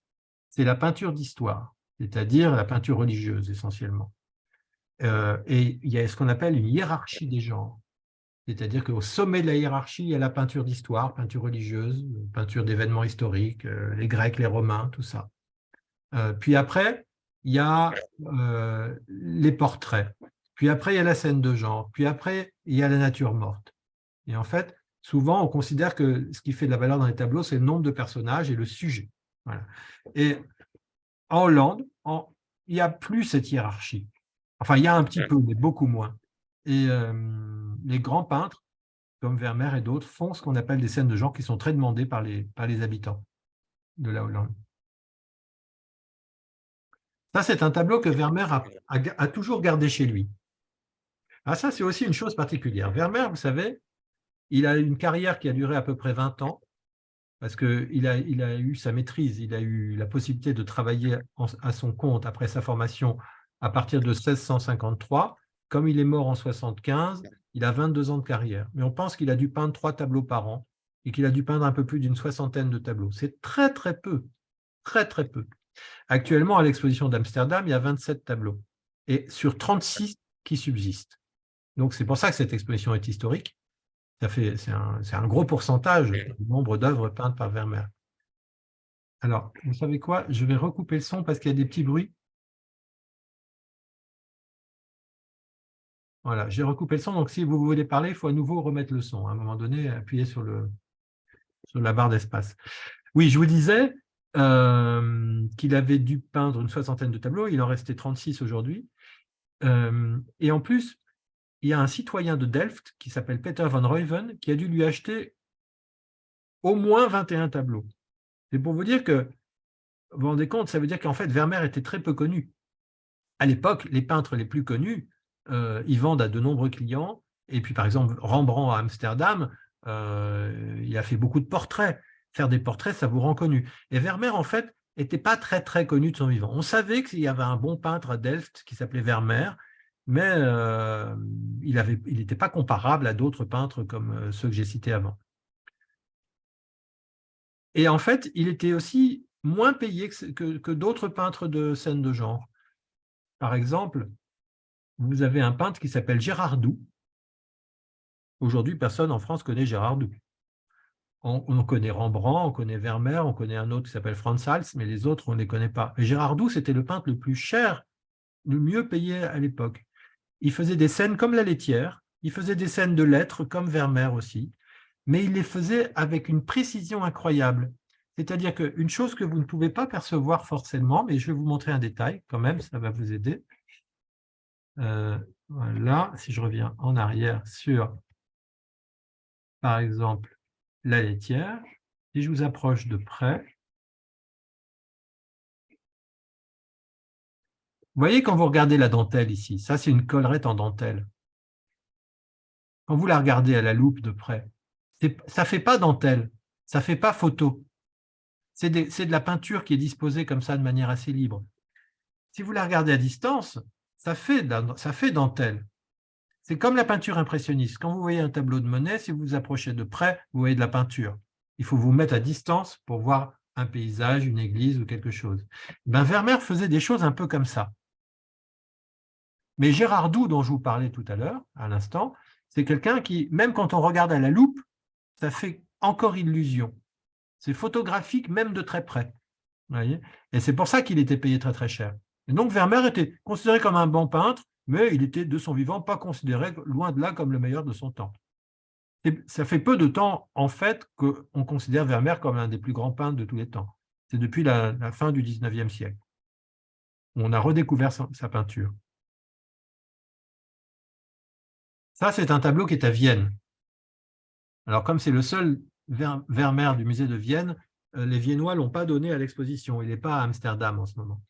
c'est la peinture d'histoire, c'est-à-dire la peinture religieuse essentiellement. Et il y a ce qu'on appelle une hiérarchie des genres. C'est-à-dire qu'au sommet de la hiérarchie, il y a la peinture d'histoire, peinture religieuse, peinture d'événements historiques, les Grecs, les Romains, tout ça. Puis après, il y a les portraits. Puis après, il y a la scène de genre. Puis après, il y a la nature morte. Et en fait, souvent, on considère que ce qui fait de la valeur dans les tableaux, c'est le nombre de personnages et le sujet. Voilà. Et en Hollande, il n'y a plus cette hiérarchie. Enfin, il y a un petit peu, mais beaucoup moins. Et les grands peintres, comme Vermeer et d'autres, font ce qu'on appelle des scènes de genre qui sont très demandées par les habitants de la Hollande. Ça, c'est un tableau que Vermeer a toujours gardé chez lui. Ah, ça, c'est aussi une chose particulière. Vermeer, vous savez, il a une carrière qui a duré à peu près 20 ans, parce qu'il a eu sa maîtrise, il a eu la possibilité de travailler à son compte après sa formation à partir de 1653. Comme il est mort en 75, il a 22 ans de carrière. Mais on pense qu'il a dû peindre 3 tableaux par an et qu'il a dû peindre un peu plus d'une 60aine de tableaux. C'est très, très peu. Très, très peu. Actuellement, à l'exposition d'Amsterdam, il y a 27 tableaux et sur 36 qui subsistent. Donc, c'est pour ça que cette exposition est historique. C'est un gros pourcentage du nombre d'œuvres peintes par Vermeer. Alors, vous savez quoi? Je vais recouper le son parce qu'il y a des petits bruits. Voilà, j'ai recoupé le son. Donc, si vous voulez parler, il faut à nouveau remettre le son. À un moment donné, appuyer sur la barre d'espace. Oui, je vous disais qu'il avait dû peindre une 60aine de tableaux. Il en restait 36 aujourd'hui. Et en plus, il y a un citoyen de Delft qui s'appelle Peter van Ruyven qui a dû lui acheter au moins 21 tableaux. C'est pour vous dire que, vous vous rendez compte, ça veut dire qu'en fait, Vermeer était très peu connu. À l'époque, les peintres les plus connus, ils vendent à de nombreux clients. Et puis, par exemple, Rembrandt à Amsterdam, il a fait beaucoup de portraits. Faire des portraits, ça vous rend connu. Et Vermeer, en fait, n'était pas très, très connu de son vivant. On savait qu'il y avait un bon peintre à Delft qui s'appelait Vermeer, mais il n'était pas comparable à d'autres peintres comme ceux que j'ai cités avant. Et en fait, il était aussi moins payé que d'autres peintres de scènes de genre. Par exemple, vous avez un peintre qui s'appelle Gérard Doux. Aujourd'hui, personne en France connaît Gérard Doux. On connaît Rembrandt, on connaît Vermeer, on connaît un autre qui s'appelle Frans Hals, mais les autres, on ne les connaît pas. Et Gérard Doux, c'était le peintre le plus cher, le mieux payé à l'époque. Il faisait des scènes comme La Laitière, il faisait des scènes de lettres comme Vermeer aussi, mais il les faisait avec une précision incroyable. C'est-à-dire qu'une chose que vous ne pouvez pas percevoir forcément, mais je vais vous montrer un détail quand même, ça va vous aider. Voilà, si je reviens en arrière sur, par exemple, La Laitière, si je vous approche de près, vous voyez quand vous regardez la dentelle ici, ça c'est une collerette en dentelle. Quand vous la regardez à la loupe de près, ça ne fait pas dentelle, ça ne fait pas photo. C'est de la peinture qui est disposée comme ça de manière assez libre. Si vous la regardez à distance, ça fait dentelle. C'est comme la peinture impressionniste. Quand vous voyez un tableau de Monet, si vous vous approchez de près, vous voyez de la peinture. Il faut vous mettre à distance pour voir un paysage, une église ou quelque chose. Ben, Vermeer faisait des choses un peu comme ça. Mais Gérard Doux, dont je vous parlais tout à l'heure, à l'instant, c'est quelqu'un qui, même quand on regarde à la loupe, ça fait encore illusion. C'est photographique même de très près. Vous voyez, et c'est pour ça qu'il était payé très très cher. Et donc Vermeer était considéré comme un bon peintre, mais il était de son vivant pas considéré, loin de là, comme le meilleur de son temps. Et ça fait peu de temps, en fait, qu'on considère Vermeer comme l'un des plus grands peintres de tous les temps. C'est depuis la fin du 19e siècle. On a redécouvert sa peinture. Ça, c'est un tableau qui est à Vienne. Alors, comme c'est le seul Vermeer du musée de Vienne, les Viennois ne l'ont pas donné à l'exposition. Il n'est pas à Amsterdam en ce moment.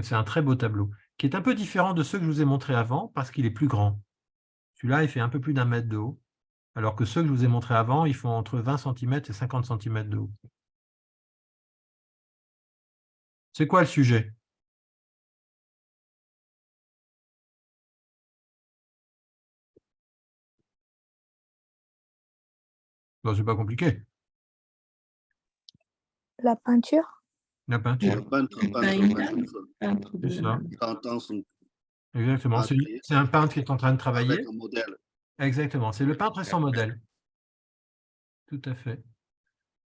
C'est un très beau tableau, qui est un peu différent de ceux que je vous ai montrés avant, parce qu'il est plus grand. Celui-là, il fait un peu plus d'1 mètre de haut, alors que ceux que je vous ai montrés avant, ils font entre 20 cm et 50 cm de haut. C'est quoi le sujet? Bon, c'est pas compliqué. La peinture? La peinture. C'est ça. Exactement. C'est un peintre qui est en train de travailler. Avec un modèle. Exactement. C'est le peintre et son modèle. Tout à fait.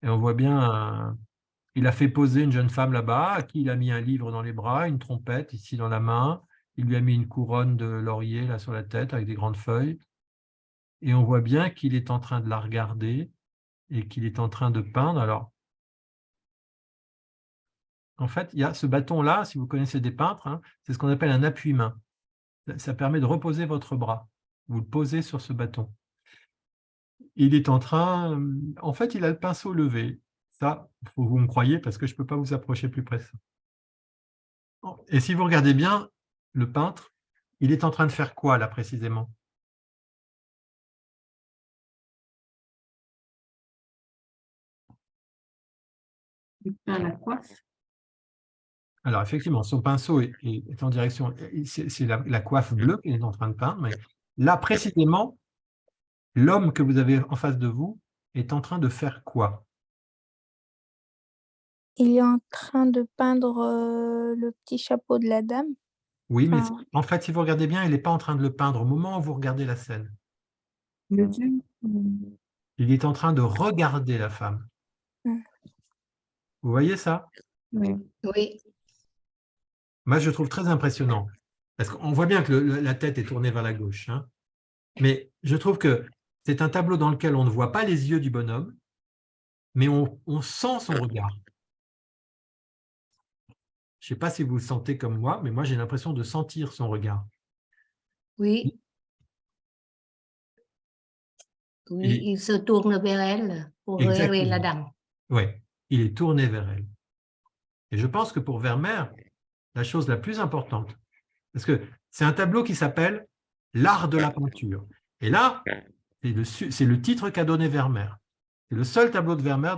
Et on voit bien, il a fait poser une jeune femme là-bas, à qui il a mis un livre dans les bras, une trompette ici dans la main. Il lui a mis une couronne de laurier là sur la tête avec des grandes feuilles. Et on voit bien qu'il est en train de la regarder et qu'il est en train de peindre. Alors, en fait, il y a ce bâton-là, si vous connaissez des peintres, hein, c'est ce qu'on appelle un appuie-main. Ça permet de reposer votre bras. Vous le posez sur ce bâton. Il est en train... En fait, il a le pinceau levé. Ça, il faut que vous me croyiez parce que je ne peux pas vous approcher plus près de ça. Et si vous regardez bien, le peintre, il est en train de faire quoi, là, précisément? Il peint la coiffe. Alors, effectivement, son pinceau est en direction... C'est la coiffe bleue qu'il est en train de peindre, mais là, précisément, l'homme que vous avez en face de vous est en train de faire quoi? Il est en train de peindre le petit chapeau de la dame. Oui, mais en fait, si vous regardez bien, il n'est pas en train de le peindre au moment où vous regardez la scène. Il est en train de regarder la femme. Vous voyez ça? Oui. Moi, je trouve très impressionnant. Parce qu'on voit bien que la tête est tournée vers la gauche. Hein. Mais je trouve que c'est un tableau dans lequel on ne voit pas les yeux du bonhomme, mais on sent son regard. Je ne sais pas si vous le sentez comme moi, mais moi, j'ai l'impression de sentir son regard. Oui. Oui, il se tourne vers elle pour regarder la dame. Oui, il est tourné vers elle. Et je pense que pour Vermeer, la chose la plus importante, parce que c'est un tableau qui s'appelle « L'art de la peinture ». Et là, c'est le titre qu'a donné Vermeer. C'est le seul tableau de Vermeer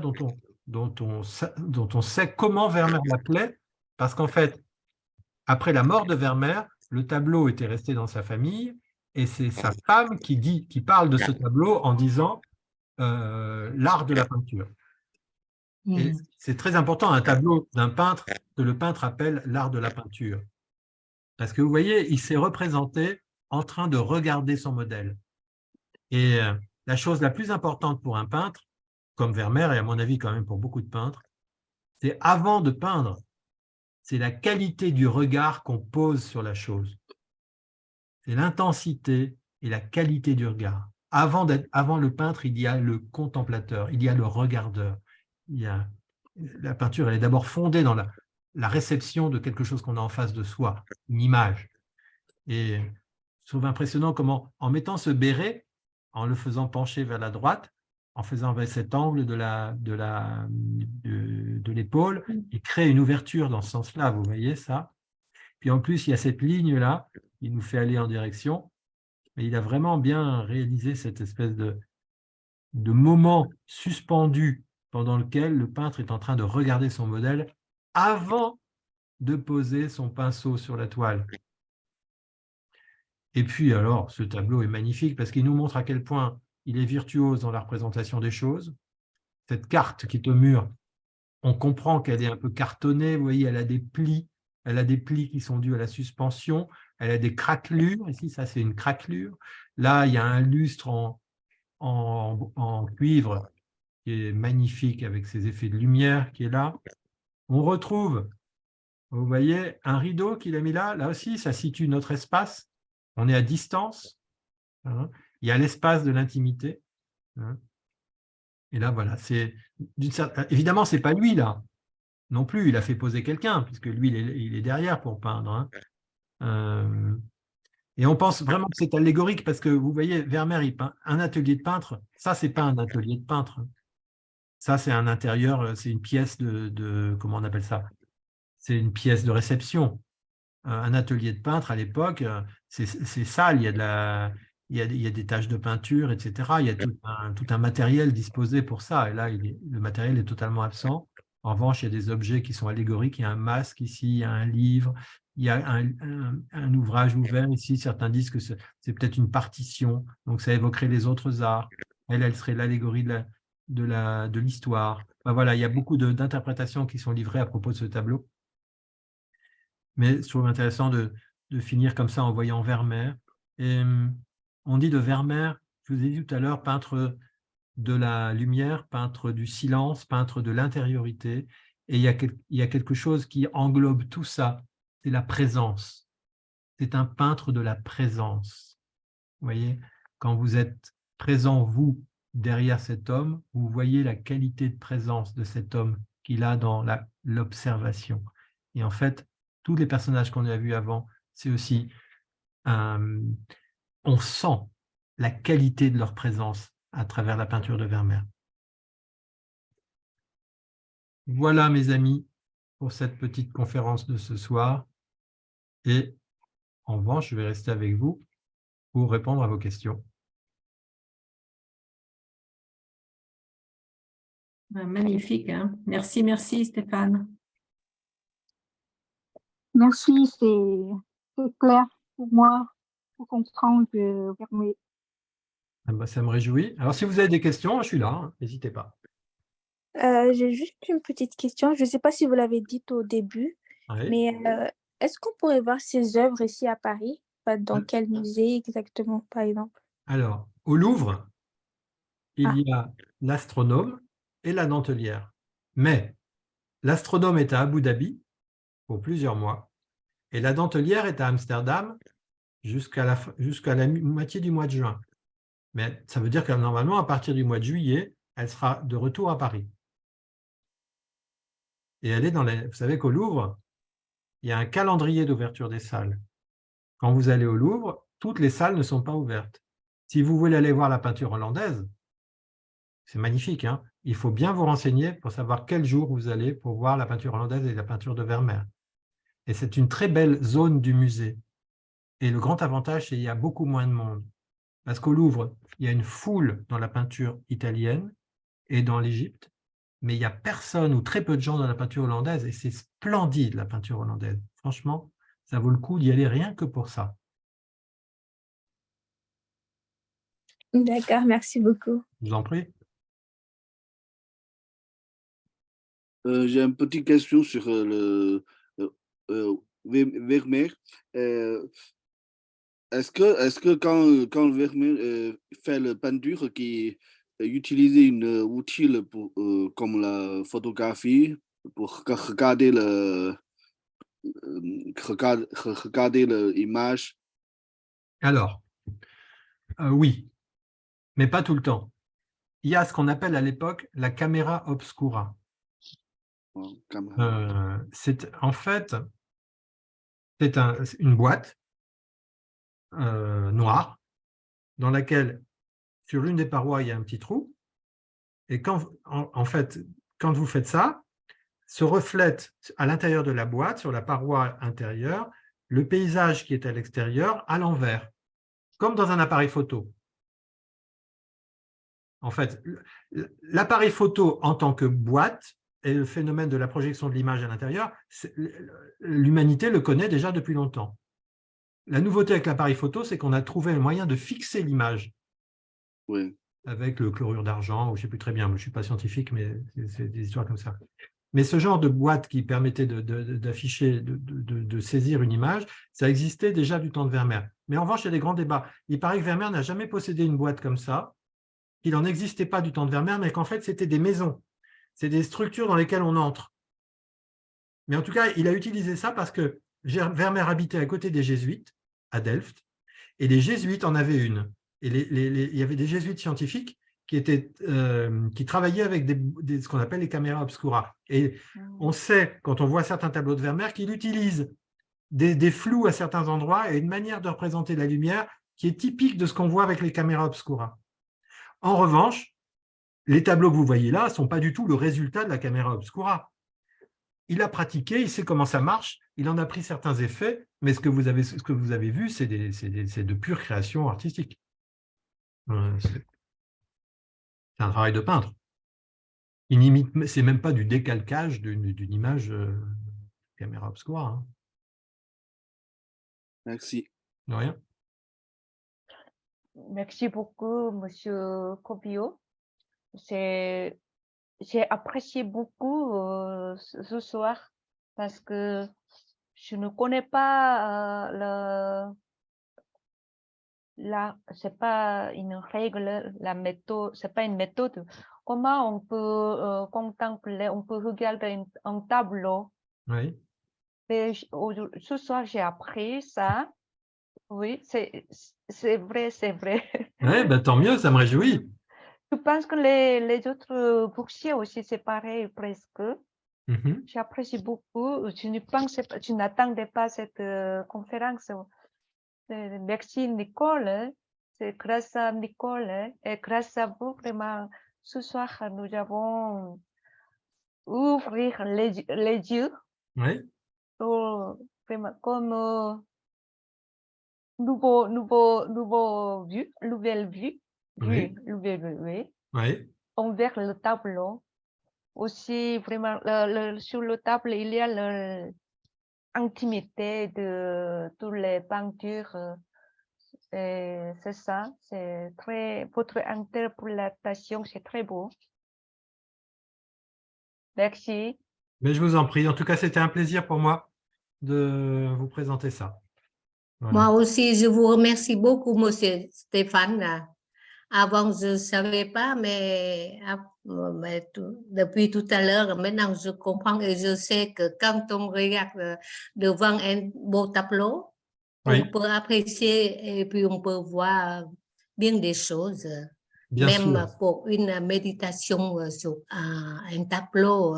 dont on sait comment Vermeer l'appelait, parce qu'en fait, après la mort de Vermeer, le tableau était resté dans sa famille, et c'est sa femme qui parle de ce tableau en disant l'art de la peinture. Et c'est très important, un tableau d'un peintre, que le peintre appelle l'art de la peinture. Parce que vous voyez, il s'est représenté en train de regarder son modèle. Et la chose la plus importante pour un peintre, comme Vermeer, et à mon avis quand même pour beaucoup de peintres, c'est avant de peindre, c'est la qualité du regard qu'on pose sur la chose. C'est l'intensité et la qualité du regard. Avant le peintre, il y a le contemplateur, il y a le regardeur. La peinture, elle est d'abord fondée dans la réception de quelque chose qu'on a en face de soi, une image. Et je trouve impressionnant comment, en mettant ce béret, en le faisant pencher vers la droite, en faisant cet angle de l'épaule, il crée une ouverture dans ce sens-là, vous voyez ça? Puis en plus, il y a cette ligne-là, il nous fait aller en direction, mais il a vraiment bien réalisé cette espèce de moment suspendu pendant lequel le peintre est en train de regarder son modèle avant de poser son pinceau sur la toile. Et puis alors, ce tableau est magnifique parce qu'il nous montre à quel point il est virtuose dans la représentation des choses. Cette carte qui est au mur, on comprend qu'elle est un peu cartonnée, vous voyez, elle a des plis, elle a des plis qui sont dus à la suspension, elle a des craquelures, ici ça c'est une craquelure, là il y a un lustre en cuivre qui est magnifique avec ses effets de lumière qui est là. On retrouve, vous voyez, un rideau qu'il a mis là, là aussi ça situe notre espace, on est à distance, hein. Il y a l'espace de l'intimité, hein. Et là voilà, évidemment c'est pas lui là, non plus, il a fait poser quelqu'un, puisque lui, il est derrière pour peindre, hein. Et on pense vraiment que c'est allégorique, parce que vous voyez, Vermeer, il peint un atelier de peintre, ça, c'est pas un atelier de peintre. Ça, c'est un intérieur, c'est une pièce comment on appelle ça? C'est une pièce de réception. Un atelier de peintre, à l'époque, c'est sale, il y a des taches de peinture, etc. Il y a tout un matériel disposé pour ça, et là, le matériel est totalement absent. En revanche, il y a des objets qui sont allégoriques. Il y a un masque ici, il y a un livre, il y a un ouvrage ouvert ici. Certains disent que c'est peut-être une partition, donc ça évoquerait les autres arts. Elle serait l'allégorie de l'histoire. Ben voilà, il y a beaucoup d'interprétations qui sont livrées à propos de ce tableau. Mais je trouve intéressant de finir comme ça en voyant Vermeer. Et on dit de Vermeer, je vous ai dit tout à l'heure, peintre de la lumière, peintre du silence, peintre de l'intériorité. Et il y a quelque chose qui englobe tout ça, c'est la présence. C'est un peintre de la présence. Vous voyez, quand vous êtes présent, vous, derrière cet homme, vous voyez la qualité de présence de cet homme qu'il a dans l'observation. Et en fait, tous les personnages qu'on a vus avant, c'est aussi, on sent la qualité de leur présence à travers la peinture de Vermeer. Voilà, mes amis, pour cette petite conférence de ce soir. Et en revanche, je vais rester avec vous pour répondre à vos questions. Magnifique, hein? Merci Stéphane. Merci, c'est clair pour moi, pour comprendre Vermeer. Ah ben, ça me réjouit. Alors, si vous avez des questions, je suis là, hein, n'hésitez pas. J'ai juste une petite question. Je ne sais pas si vous l'avez dit au début, Oui. mais est-ce qu'on pourrait voir ces œuvres ici à Paris? Dans quel musée exactement, par exemple? Alors, au Louvre, il y a l'Astronome et la Dentelière. Mais l'Astronome est à Abu Dhabi pour plusieurs mois et la Dentelière est à Amsterdam jusqu'à la moitié du mois de juin. Mais ça veut dire que normalement, à partir du mois de juillet, elle sera de retour à Paris. Et elle est vous savez qu'au Louvre, il y a un calendrier d'ouverture des salles. Quand vous allez au Louvre, toutes les salles ne sont pas ouvertes. Si vous voulez aller voir la peinture hollandaise, c'est magnifique, hein? Il faut bien vous renseigner pour savoir quel jour vous allez pour voir la peinture hollandaise et la peinture de Vermeer. Et c'est une très belle zone du musée. Et le grand avantage, c'est qu'il y a beaucoup moins de monde. Parce qu'au Louvre, il y a une foule dans la peinture italienne et dans l'Égypte, mais il n'y a personne ou très peu de gens dans la peinture hollandaise, et c'est splendide la peinture hollandaise. Franchement, ça vaut le coup d'y aller rien que pour ça. D'accord, merci beaucoup. Je vous en prie. J'ai une petite question sur Vermeer. Est-ce que quand Vermeer fait la peinture, qui utilise une outil comme la photographie pour regarder l'image? Alors, oui, mais pas tout le temps. Il y a ce qu'on appelle à l'époque la caméra obscura. En fait, c'est une boîte noire dans laquelle, sur l'une des parois, il y a un petit trou. Et en fait, quand vous faites ça, se reflète à l'intérieur de la boîte, sur la paroi intérieure, le paysage qui est à l'extérieur à l'envers, comme dans un appareil photo. En fait, l'appareil photo en tant que boîte et le phénomène de la projection de l'image à l'intérieur, l'humanité le connaît déjà depuis longtemps. La nouveauté avec l'appareil photo, c'est qu'on a trouvé un moyen de fixer l'image. Oui. Avec le chlorure d'argent, ou je ne sais plus très bien, je ne suis pas scientifique, mais c'est des histoires comme ça. Mais ce genre de boîte qui permettait d'afficher, de saisir une image, ça existait déjà du temps de Vermeer. Mais en revanche, il y a des grands débats. Il paraît que Vermeer n'a jamais possédé une boîte comme ça, qu'il n'en existait pas du temps de Vermeer, mais qu'en fait, c'était des maisons. C'est des structures dans lesquelles on entre. Mais en tout cas, il a utilisé ça parce que Vermeer habitait à côté des jésuites, à Delft, et les jésuites en avaient une. Et il y avait des jésuites scientifiques qui travaillaient avec ce qu'on appelle les caméras obscura. Et on sait, quand on voit certains tableaux de Vermeer, qu'il utilise des flous à certains endroits et une manière de représenter la lumière qui est typique de ce qu'on voit avec les caméras obscura. En revanche, les tableaux que vous voyez là ne sont pas du tout le résultat de la caméra obscura. Il a pratiqué, il sait comment ça marche, il en a pris certains effets, mais ce que vous avez vu, c'est de pure création artistique. C'est un travail de peintre. C'est même pas du décalcage d'une image caméra obscura. Hein. Merci. De rien. Merci beaucoup, Monsieur Copio. J'ai apprécié beaucoup ce soir parce que je ne connais pas c'est pas une règle, la méthode, c'est pas une méthode. Comment on peut contempler, on peut regarder un tableau. Oui. Et ce soir, j'ai appris ça. Oui, c'est vrai, c'est vrai. Oui, ben, tant mieux, ça me réjouit. Je pense que les autres boursiers aussi, c'est pareil presque. J'apprécie beaucoup. Je n'attendais pas cette conférence. Merci Nicole. C'est grâce à Nicole et grâce à vous, vraiment, ce soir, nous avons ouvert les yeux. Oui. Vraiment, comme nouvelle vue, Oui. oui. Envers le tableau. Aussi, vraiment, sur le tableau, il y a l'intimité de toutes les peintures. C'est ça, c'est très, votre interprétation, c'est très beau. Merci. Mais je vous en prie. En tout cas, c'était un plaisir pour moi de vous présenter ça. Voilà. Moi aussi, je vous remercie beaucoup, Monsieur Stéphane. Avant, je ne savais pas, mais depuis tout à l'heure, maintenant, je comprends et je sais que quand on regarde devant un beau tableau, on peut apprécier et puis on peut voir bien des choses. Bien même sûr. Pour une méditation sur un tableau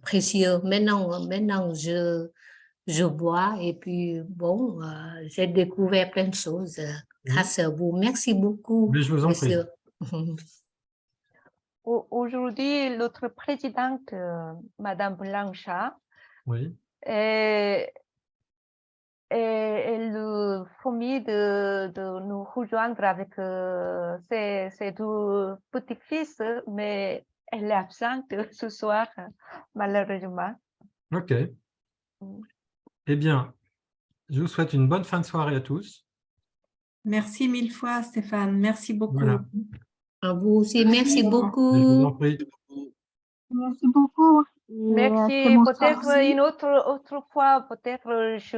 précieux. Maintenant je vois et puis bon, j'ai découvert plein de choses grâce à vous. Merci beaucoup. Mais je vous en prie. Aujourd'hui, notre présidente, Madame Blanchard, oui. Elle promet de nous rejoindre avec ses deux petits-fils, mais elle est absente ce soir, malheureusement. OK. Eh bien, je vous souhaite une bonne fin de soirée à tous. Merci mille fois, Stéphane. Merci beaucoup. Voilà. À vous aussi. Merci beaucoup. Je vous en prie. Merci beaucoup. Merci. Peut-être une autre fois, peut-être je